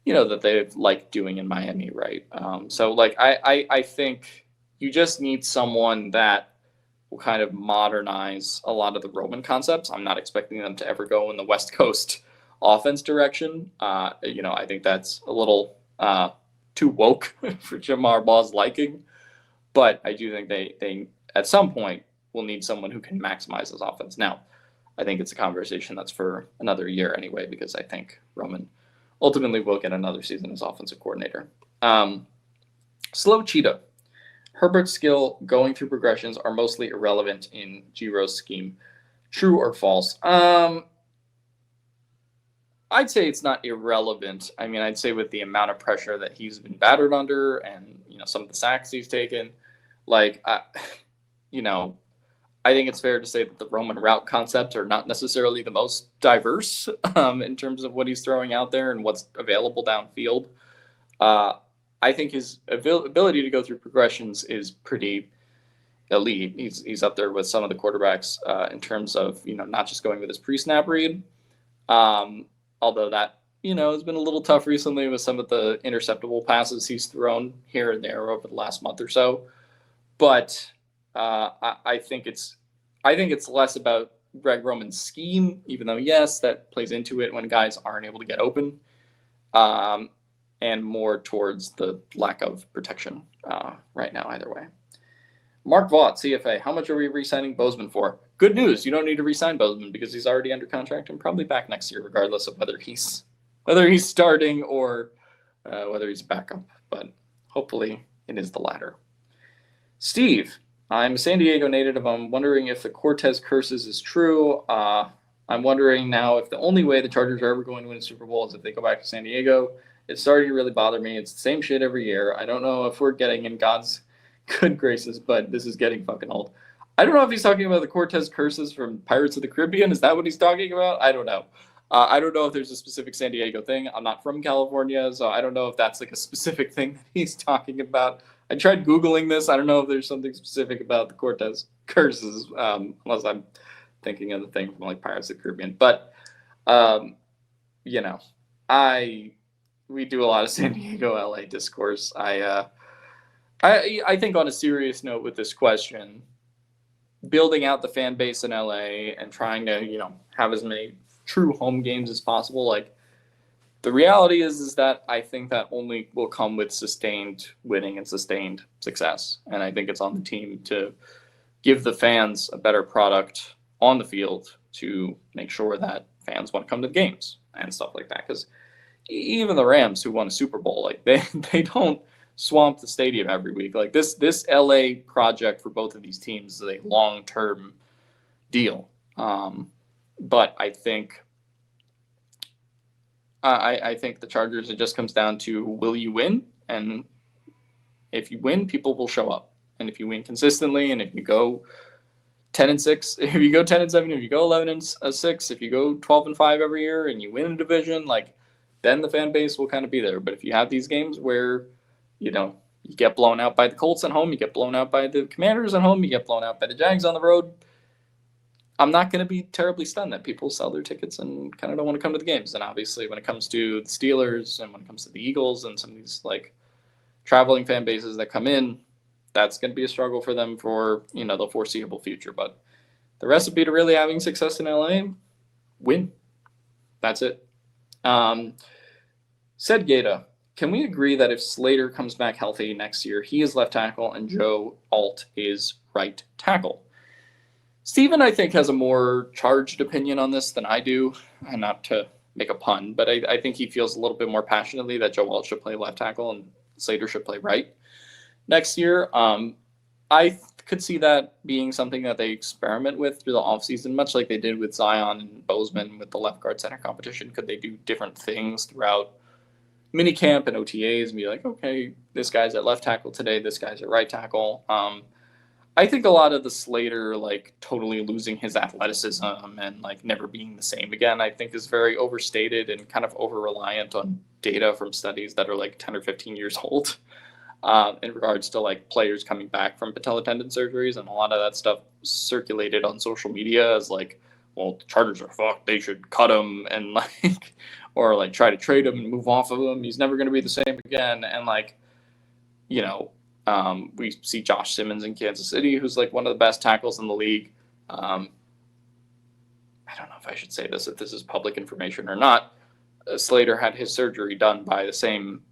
that they've liked doing in Miami, right? I think you just need someone that will kind of modernize a lot of the Roman concepts. I'm not expecting them to ever go in the West Coast offense direction. I think that's a little too woke for Jim Harbaugh's liking. But I do think they at some point will need someone who can maximize his offense. Now, I think it's a conversation that's for another year anyway, because I think Roman ultimately will get another season as offensive coordinator. Slow Cheetah. Herbert's skill going through progressions are mostly irrelevant in Giro's scheme. True or false? I'd say it's not irrelevant. I mean, I'd say with the amount of pressure that he's been battered under and, some of the sacks he's taken, I think it's fair to say that the Roman route concepts are not necessarily the most diverse in terms of what he's throwing out there and what's available downfield. I think his ability to go through progressions is pretty elite. He's up there with some of the quarterbacks in terms of, not just going with his pre-snap read, although that, has been a little tough recently with some of the interceptable passes he's thrown here and there over the last month or so. But I think it's less about Greg Roman's scheme, even though, yes, that plays into it when guys aren't able to get open, and more towards the lack of protection right now either way. Mark Vaught, CFA, how much are we re-signing Bozeman for? Good news, you don't need to re-sign Bozeman because he's already under contract and probably back next year, regardless of whether he's starting or whether he's backup. But hopefully it is the latter. Steve, I'm a San Diego native. I'm wondering if the Cortez curses is true. I'm wondering now if the only way the Chargers are ever going to win a Super Bowl is if they go back to San Diego. It's starting to really bother me. It's the same shit every year. I don't know if we're getting in God's good graces, but this is getting fucking old. I don't know if he's talking about the Cortez curses from Pirates of the Caribbean. Is that what he's talking about? I don't know. I don't know if there's a specific San Diego thing. I'm not from California, so I don't know if that's like a specific thing that he's talking about. I tried Googling this. I don't know if there's something specific about the Cortez curses, unless I'm thinking of the thing from like Pirates of the Caribbean. But, we do a lot of San Diego, LA discourse. I think on a serious note with this question, building out the fan base in LA and trying to, have as many true home games as possible. Like, the reality is that I think that only will come with sustained winning and sustained success. And I think it's on the team to give the fans a better product on the field to make sure that fans want to come to the games and stuff like that. Because, even the Rams who won a Super Bowl, like they don't swamp the stadium every week. Like this LA project for both of these teams is a long-term deal. But I think I think the Chargers, it just comes down to, will you win? And if you win, people will show up. And if you win consistently, and if you go 10-6, if you go 10-7, if you go 11-6, if you go 12-5 every year, and you win a division, like, then the fan base will kind of be there. But if you have these games where, you get blown out by the Colts at home, you get blown out by the Commanders at home, you get blown out by the Jags on the road, I'm not going to be terribly stunned that people sell their tickets and kind of don't want to come to the games. And obviously, when it comes to the Steelers and when it comes to the Eagles and some of these like traveling fan bases that come in, that's going to be a struggle for them for the foreseeable future. But the recipe to really having success in LA, win. That's it. Said Gata, can we agree that if Slater comes back healthy next year, he is left tackle and Joe Alt is right tackle? Steven, I think, has a more charged opinion on this than I do. And not to make a pun, but I think he feels a little bit more passionately that Joe Alt should play left tackle and Slater should play right next year. I could see that being something that they experiment with through the offseason, much like they did with Zion and Bozeman with the left guard center competition. Could they do different things throughout minicamp and OTAs and be like, okay, this guy's at left tackle today, this guy's at right tackle? I think a lot of the Slater, like, totally losing his athleticism and, like, never being the same again, I think is very overstated and kind of over-reliant on data from studies that are, like, 10 or 15 years old in regards to, like, players coming back from patella tendon surgeries. And a lot of that stuff circulated on social media as, like, well, the Chargers are fucked, they should cut him, and, like, or, like, try to trade him and move off of him. He's never going to be the same again. And, like, we see Josh Simmons in Kansas City, who's like one of the best tackles in the league. I don't know if I should say this, if this is public information or not. Slater had his surgery done by the same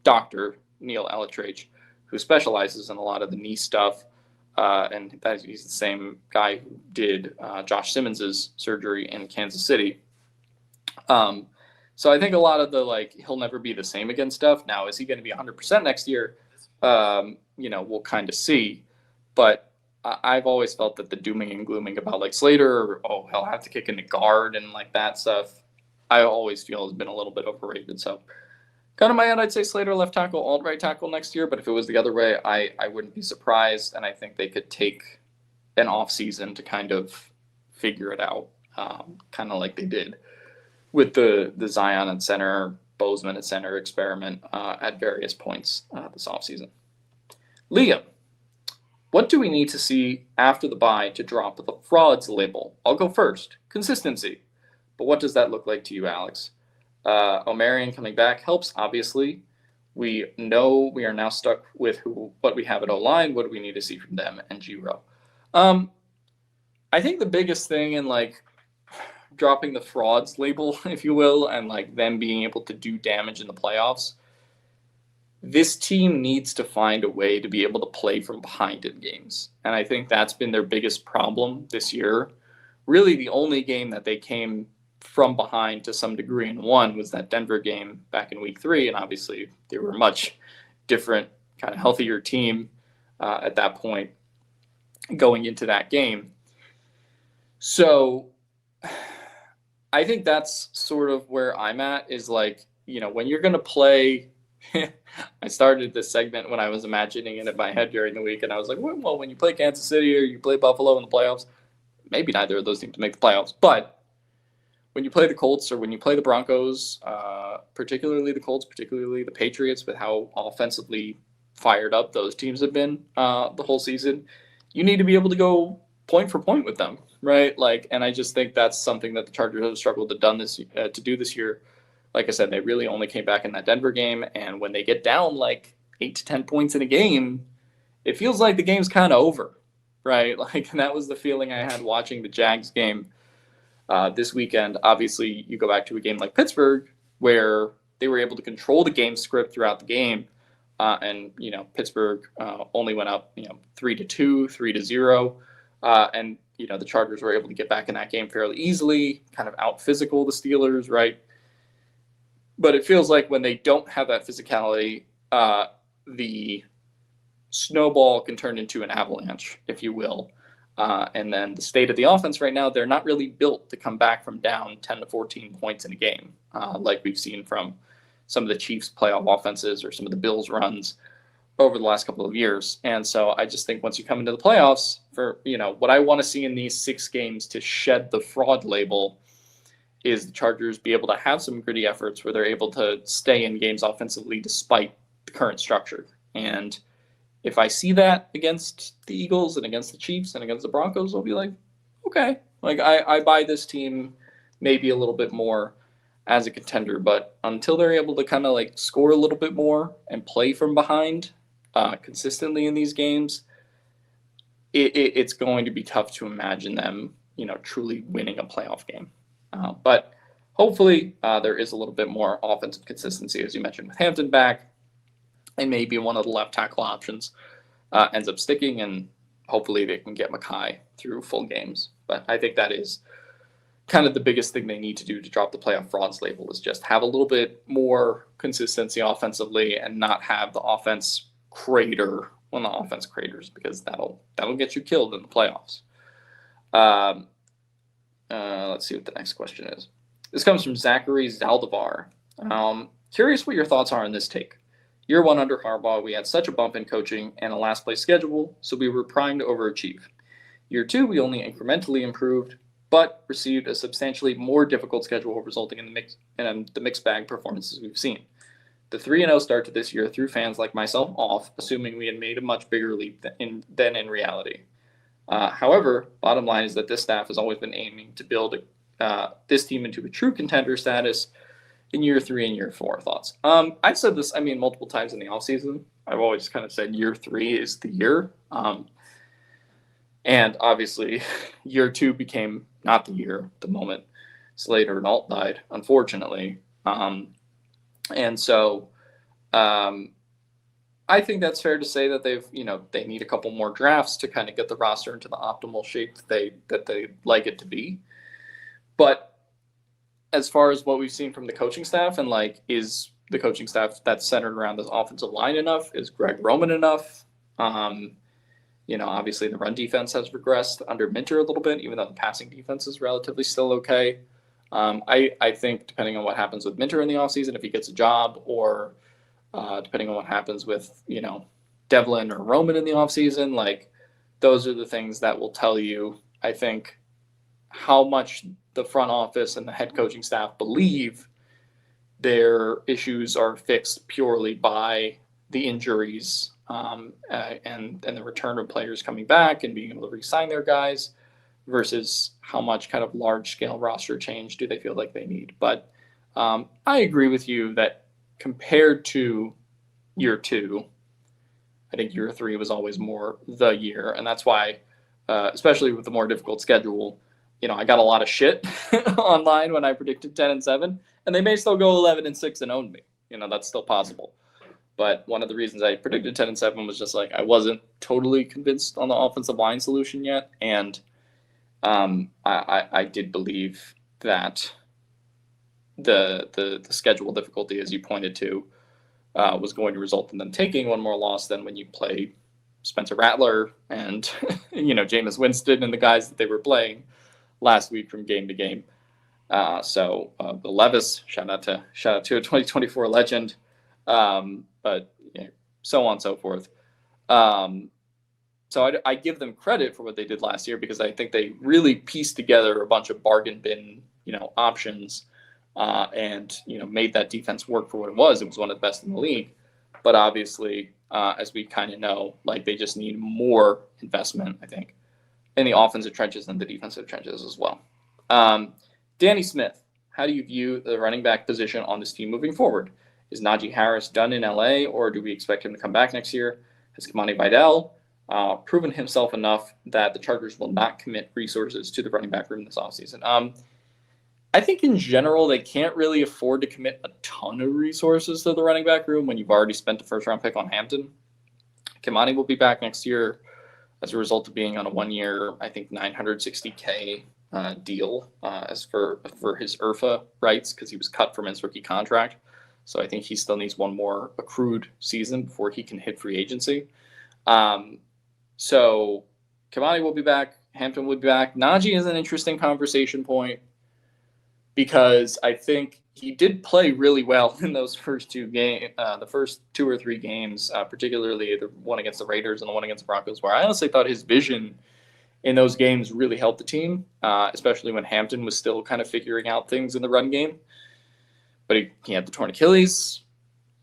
doctor, Neil Elatrage, who specializes in a lot of the knee stuff. And that he's the same guy who did Josh Simmons's surgery in Kansas City. So I think a lot of the, like, he'll never be the same again stuff. Now, is he going to be 100% next year? We'll kind of see. But I've always felt that the dooming and glooming about, like, Slater, or, he'll have to kick into guard and, like, that stuff, I always feel has been a little bit overrated. So kind of my end, I'd say Slater left tackle, Alt right tackle next year. But if it was the other way, I wouldn't be surprised. And I think they could take an off season to kind of figure it out, kind of like they did with the Zion and center, Bozeman at center experiment at various points this offseason. Liam, what do we need to see after the bye to drop the frauds label? I'll go first. Consistency. But what does that look like to you, Alex? Omarion coming back helps, obviously. We know we are now stuck with what we have at O-line. What do we need to see from them and Giro? I think the biggest thing in, like, dropping the frauds label, if you will, and, like, them being able to do damage in the playoffs, this team needs to find a way to be able to play from behind in games. And I think that's been their biggest problem this year. Really, the only game that they came from behind to some degree and won was that Denver game back in week 3. And obviously they were a much different, kind of healthier team at that point going into that game. So I think that's sort of where I'm at, is like, when you're going to play, I started this segment when I was imagining it in my head during the week, and I was like, well, when you play Kansas City or you play Buffalo in the playoffs, maybe neither of those teams make the playoffs, but when you play the Colts or when you play the Broncos, particularly the Colts, particularly the Patriots, with how offensively fired up those teams have been the whole season, you need to be able to go point for point with them, right? Like, and I just think that's something that the Chargers have struggled to do this year. Like I said, they really only came back in that Denver game, and when they get down like 8 to 10 points in a game, it feels like the game's kind of over, right? Like, and that was the feeling I had watching the Jags game this weekend. Obviously, you go back to a game like Pittsburgh, where they were able to control the game script throughout the game, and Pittsburgh only went up 3-2, 3-0, and the Chargers were able to get back in that game fairly easily, kind of out physical the Steelers, right? But it feels like when they don't have that physicality, the snowball can turn into an avalanche, if you will. And then the state of the offense right now, they're not really built to come back from down 10 to 14 points in a game, like we've seen from some of the Chiefs' playoff offenses or some of the Bills' runs over the last couple of years. And so I just think once you come into the playoffs, for what I want to see in these 6 games to shed the fraud label is the Chargers be able to have some gritty efforts where they're able to stay in games offensively despite the current structure. And if I see that against the Eagles and against the Chiefs and against the Broncos, I'll be like, okay, like I buy this team maybe a little bit more as a contender. But until they're able to kind of like score a little bit more and play from behind consistently in these games, it's going to be tough to imagine them, truly winning a playoff game. But hopefully there is a little bit more offensive consistency, as you mentioned, with Hampton back, and maybe one of the left tackle options ends up sticking, and hopefully they can get Mackay through full games. But I think that is kind of the biggest thing they need to do to drop the playoff frauds label, is just have a little bit more consistency offensively and not have the offense crater when the offense craters, because that'll get you killed in the playoffs. Let's see what the next question is. This comes from Jamaree Salyer. Curious what your thoughts are on this take. Year 1 under Harbaugh, we had such a bump in coaching and a last place schedule, so we were primed to overachieve. Year 2, we only incrementally improved, but received a substantially more difficult schedule, resulting in the mixed bag performances we've seen. The 3-0 start to this year threw fans like myself off, assuming we had made a much bigger leap than in reality. However, bottom line is that this staff has always been aiming to build this team into a true contender status in year 3 and year 4. Thoughts? I've said this, multiple times in the offseason. I've always kind of said year 3 is the year. And obviously, year 2 became not the year the moment Slater and Alt died, unfortunately. And so I think that's fair to say that they need a couple more drafts to kind of get the roster into the optimal shape that they like it to be. But as far as what we've seen from the coaching staff, and is the coaching staff that's centered around this offensive line enough? Is Greg Roman enough? Obviously the run defense has regressed under Minter a little bit, even though the passing defense is relatively still okay. I think depending on what happens with Minter in the offseason, if he gets a job, or depending on what happens with, Devlin or Roman in the offseason, those are the things that will tell you, I think, how much the front office and the head coaching staff believe their issues are fixed purely by the injuries and the return of players coming back and being able to re-sign their guys, versus how much kind of large-scale roster change do they feel like they need. But I agree with you that compared to year 2, I think year 3 was always more the year. And that's why, especially with the more difficult schedule, I got a lot of shit online when I predicted 10-7, and they may still go 11-6 and own me. That's still possible. But one of the reasons I predicted 10-7 was just I wasn't totally convinced on the offensive line solution yet. And I did believe that the schedule difficulty, as you pointed to, was going to result in them taking one more loss than when you play Spencer Rattler and Jameis Winston and the guys that they were playing last week from game to game. So Bill Levis, shout out to a 2024 legend, but so on and so forth. So I give them credit for what they did last year, because I think they really pieced together a bunch of bargain bin, options, and made that defense work for what it was. It was one of the best in the league. But obviously, as we kind of know, they just need more investment, I think, in the offensive trenches and the defensive trenches as well. Danny Smith, how do you view the running back position on this team moving forward? Is Najee Harris done in LA, or do we expect him to come back next year? Has Kamani Vidal proven himself enough that the Chargers will not commit resources to the running back room this offseason? I think in general, they can't really afford to commit a ton of resources to the running back room when you've already spent a first-round pick on Hampton. Kamani will be back next year as a result of being on a 1-year, I think, $960K deal as for his IRFA rights, because he was cut from his rookie contract. So I think he still needs one more accrued season before he can hit free agency. So Cavani will be back. Hampton will be back. Najee is an interesting conversation point because I think he did play really well in those first two games, the first 2 or 3 games, particularly the one against the Raiders and the one against the Broncos, where I honestly thought his vision in those games really helped the team, especially when Hampton was still kind of figuring out things in the run game. But he had the torn Achilles,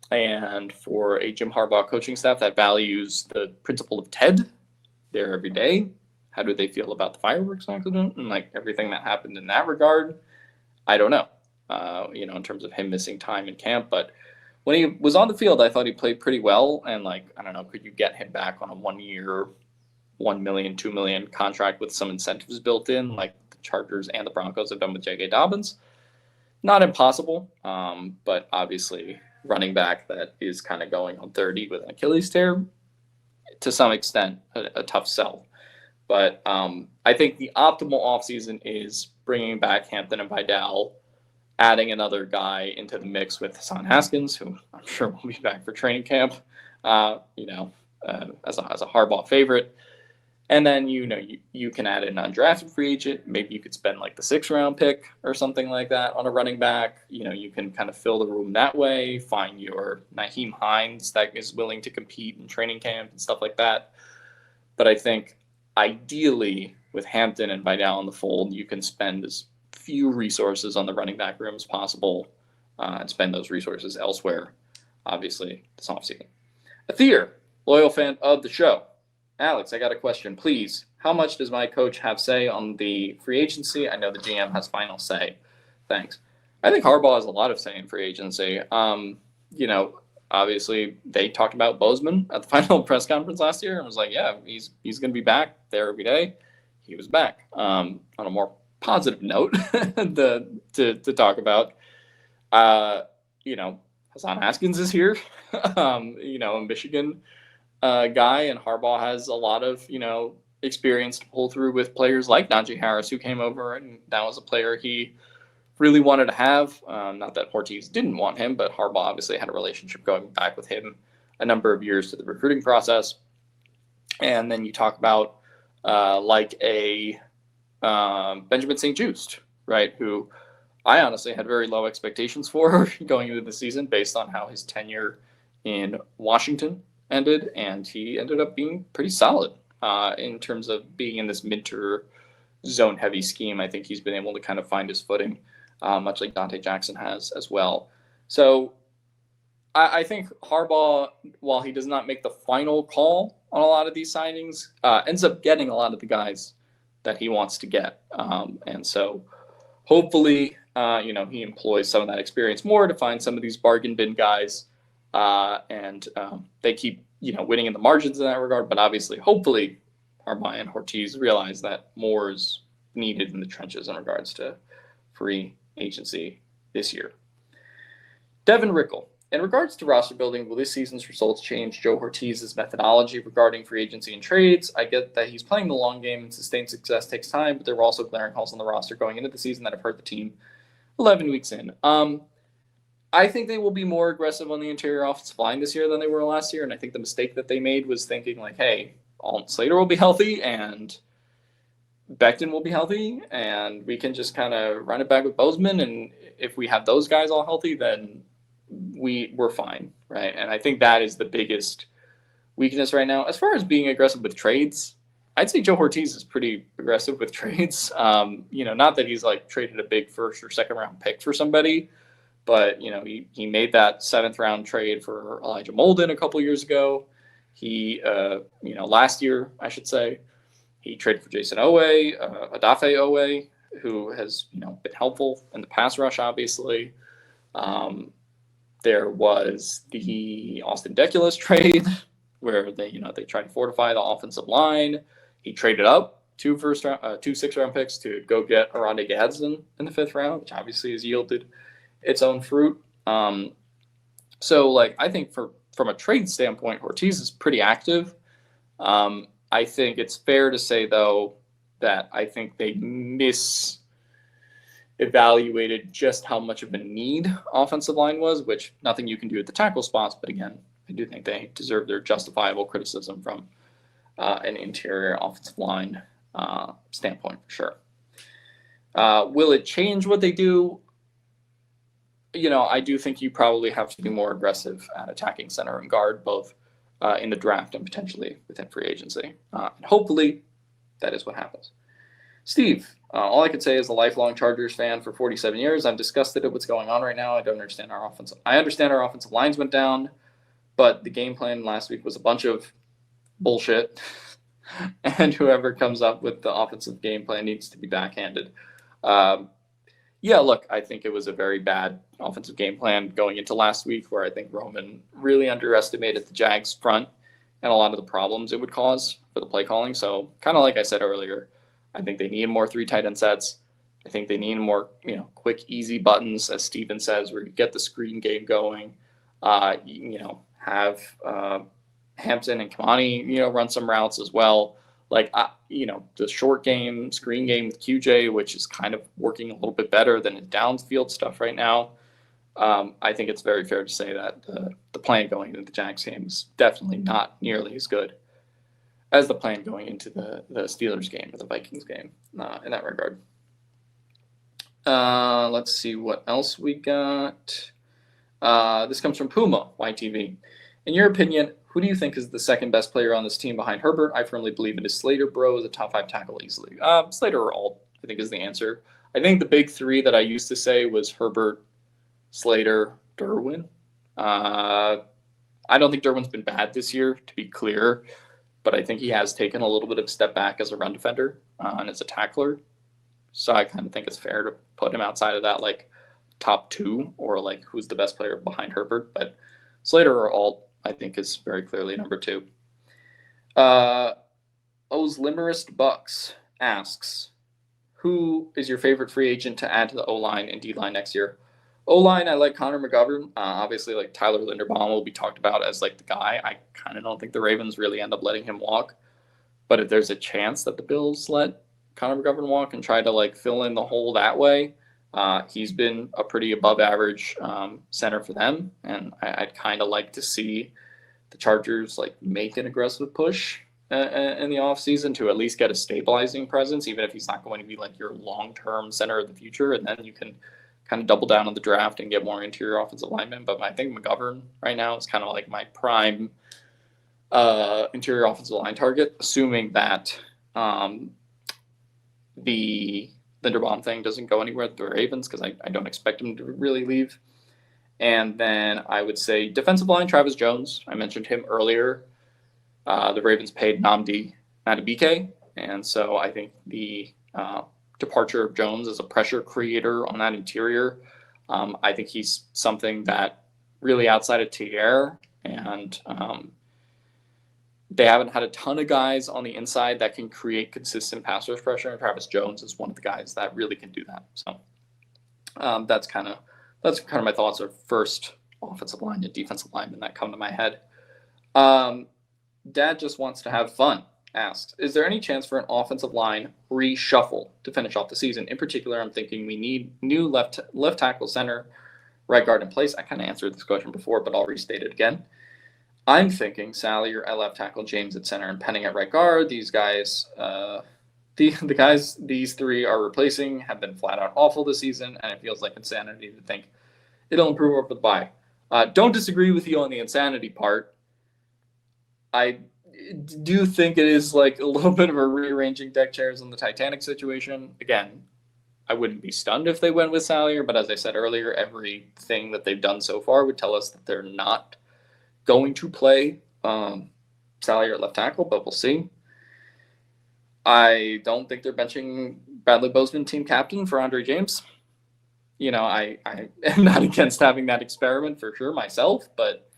and for a Jim Harbaugh coaching staff that values the principle of TED there every day, how do they feel about the fireworks accident and like everything that happened in that regard? I don't know, in terms of him missing time in camp. But when he was on the field, I thought he played pretty well. And like, I don't know, could you get him back on a 1 year, $1 million, $2 million contract with some incentives built in, like the Chargers and the Broncos have done with J.K. Dobbins? Not impossible, but obviously running back that is kind of going on 30 with an Achilles tear, to some extent, a tough sell. But I think the optimal offseason is bringing back Hampton and Vidal, adding another guy into the mix with Hassan Haskins, who I'm sure will be back for training camp, as a Harbaugh favorite. And then, you can add an undrafted free agent. Maybe you could spend like the 6th round pick or something like that on a running back. You can kind of fill the room that way, find your Nyheim Hines that is willing to compete in training camp and stuff like that. But I think ideally with Hampton and Vidal in the fold, you can spend as few resources on the running back room as possible and spend those resources elsewhere, obviously, this offseason. Athir, loyal fan of the show. Alex, I got a question, please. How much does my coach have say on the free agency? I know the GM has final say. Thanks. I think Harbaugh has a lot of say in free agency. Obviously they talked about Bozeman at the final press conference last year and was like, yeah, he's going to be back there every day. He was back. On a more positive note to talk about, Hassan Haskins is here, a Michigan guy, and Harbaugh has a lot of, experience to pull through with players like Najee Harris, who came over, and that was a player he really wanted to have. Not that Ortiz didn't want him, but Harbaugh obviously had a relationship going back with him a number of years to the recruiting process. And then you talk about like a Benjamin St-Juste, right, who I honestly had very low expectations for going into the season based on how his tenure in Washington ended, and he ended up being pretty solid in terms of being in this Minter zone-heavy scheme. I think he's been able to kind of find his footing, much like Dante Jackson has as well. So I think Harbaugh, while he does not make the final call on a lot of these signings, ends up getting a lot of the guys that he wants to get. And so hopefully, he employs some of that experience more to find some of these bargain bin guys, and they keep, winning in the margins in that regard. But obviously, hopefully, Harbaugh and Ortiz realize that more is needed in the trenches in regards to free agency this year. Devin Rickle. In regards to roster building, will this season's results change Joe Ortiz's methodology regarding free agency and trades? I get that he's playing the long game and sustained success takes time, but there were also glaring holes on the roster going into the season that have hurt the team 11 weeks in. I think they will be more aggressive on the interior offensive line this year than they were last year, and I think the mistake that they made was thinking like, hey, Alton Slater will be healthy and Becton will be healthy, and we can just kind of run it back with Bozeman, and if we have those guys all healthy, then we're fine, right? And I think that is the biggest weakness right now. As far as being aggressive with trades, I'd say Joe Ortiz is pretty aggressive with trades. Not that he's like traded a big 1st or 2nd round pick for somebody, but he made that 7th round trade for Elijah Molden a couple years ago. He, last year, I should say, he traded for Jason Owe, Adafe Owe, who has, been helpful in the pass rush, obviously. There was the Austin Deculus trade where they tried to fortify the offensive line. He traded up 2 6th round picks to go get Aronde Gadsden in the 5th round, which obviously has yielded its own fruit. So I think from a trade standpoint, Ortiz is pretty active. I think it's fair to say, though, that I think they miss evaluated just how much of a need offensive line was, which nothing you can do at the tackle spots. But again, I do think they deserve their justifiable criticism from an interior offensive line standpoint for sure. Will it change what they do? I do think you probably have to be more aggressive at attacking center and guard, both in the draft and potentially within free agency. And hopefully that is what happens. Steve, all I could say is a lifelong Chargers fan for 47 years. I'm disgusted at what's going on right now. I don't understand our offense. I understand our offensive lines went down, but the game plan last week was a bunch of bullshit. And whoever comes up with the offensive game plan needs to be backhanded. Look, I think it was a very bad offensive game plan going into last week, where I think Roman really underestimated the Jags front and a lot of the problems it would cause for the play calling. So kind of like I said earlier, I think they need more 3 tight end sets. I think they need more, quick, easy buttons, as Steven says, where you get the screen game going. Have Hampton and Kamani, run some routes as well. The short game, screen game with QJ, which is kind of working a little bit better than the downfield stuff right now. I think it's very fair to say that the plan going into the Jags game is definitely not nearly as good as the plan going into the Steelers game or the Vikings game in that regard. Let's see what else we got. This comes from Puma, YTV. In your opinion, who do you think is the second best player on this team behind Herbert? I firmly believe it is Slater. Bro is a top 5 tackle easily. Slater or Alt, I think, is the answer. I think the big 3 that I used to say was Herbert, Slater, Derwin. I don't think Derwin's been bad this year, to be clear, but I think he has taken a little bit of a step back as a run defender and as a tackler. So I kind of think it's fair to put him outside of that, top 2, or who's the best player behind Herbert. But Slater or Alt, I think, is very clearly number 2. O's Limerist Bucks asks, who is your favorite free agent to add to the O-line and D-line next year? O-line, I like Connor McGovern. Obviously, Tyler Linderbaum will be talked about as the guy. I kind of don't think the Ravens really end up letting him walk. But if there's a chance that the Bills let Connor McGovern walk and try to fill in the hole that way, he's been a pretty above average center for them. And I'd kind of like to see the Chargers make an aggressive push in the offseason to at least get a stabilizing presence, even if he's not going to be your long-term center of the future. And then you can kind of double down on the draft and get more interior offensive linemen. But I think McGovern right now is kind of my prime interior offensive line target, assuming that the Linderbaum thing doesn't go anywhere with the Ravens, because I don't expect him to really leave. And then I would say defensive line, Travis Jones. I mentioned him earlier. The Ravens paid Nnamdi Madubuike, and so I think the departure of Jones as a pressure creator on that interior, I think he's something that really outside of Tier, and they haven't had a ton of guys on the inside that can create consistent pass rush pressure, and Travis Jones is one of the guys that really can do that. So that's kind of my thoughts of first offensive line and defensive linemen that come to my head. Dad just wants to have fun. Asks, is there any chance for an offensive line reshuffle to finish off the season? In particular, I'm thinking we need new left tackle, center, right guard in place. I kind of answered this question before, but I'll restate it again. I'm thinking Salyer at left tackle, James at center, and Penning at right guard. These guys, the guys these 3 are replacing have been flat out awful this season, and it feels like insanity to think it'll improve over the bye. Don't disagree with you on the insanity part. I do think it is a little bit of a rearranging deck chairs on the Titanic situation. Again, I wouldn't be stunned if they went with Salyer, but as I said earlier, everything that they've done so far would tell us that they're not going to play Salyer at left tackle, but we'll see. I don't think they're benching Bradley Bozeman, team captain, for Andre James. I am not against having that experiment for sure myself, but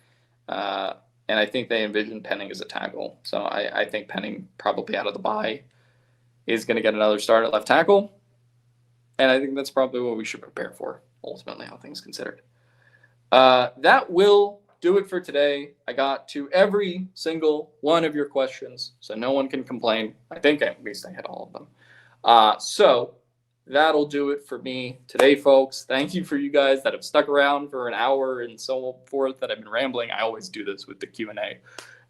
and I think they envision Penning as a tackle. So I think Penning, probably out of the bye, is going to get another start at left tackle. And I think that's probably what we should prepare for, ultimately, all things considered. That will do it for today. I got to every single one of your questions, so no one can complain. I think at least I hit all of them. So that'll do it for me today, folks. Thank you for you guys that have stuck around for an hour and so forth that I've been rambling. I always do this with the Q&A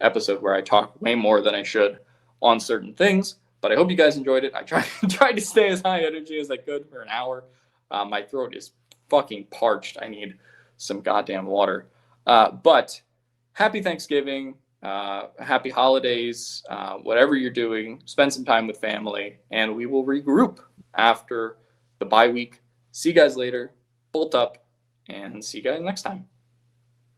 episode where I talk way more than I should on certain things, but I hope you guys enjoyed it. I tried to stay as high energy as I could for an hour. My throat is fucking parched. I need some goddamn water. But happy Thanksgiving. Happy holidays, whatever you're doing, spend some time with family, and we will regroup after the bye week. See you guys later. Bolt up, and see you guys next time.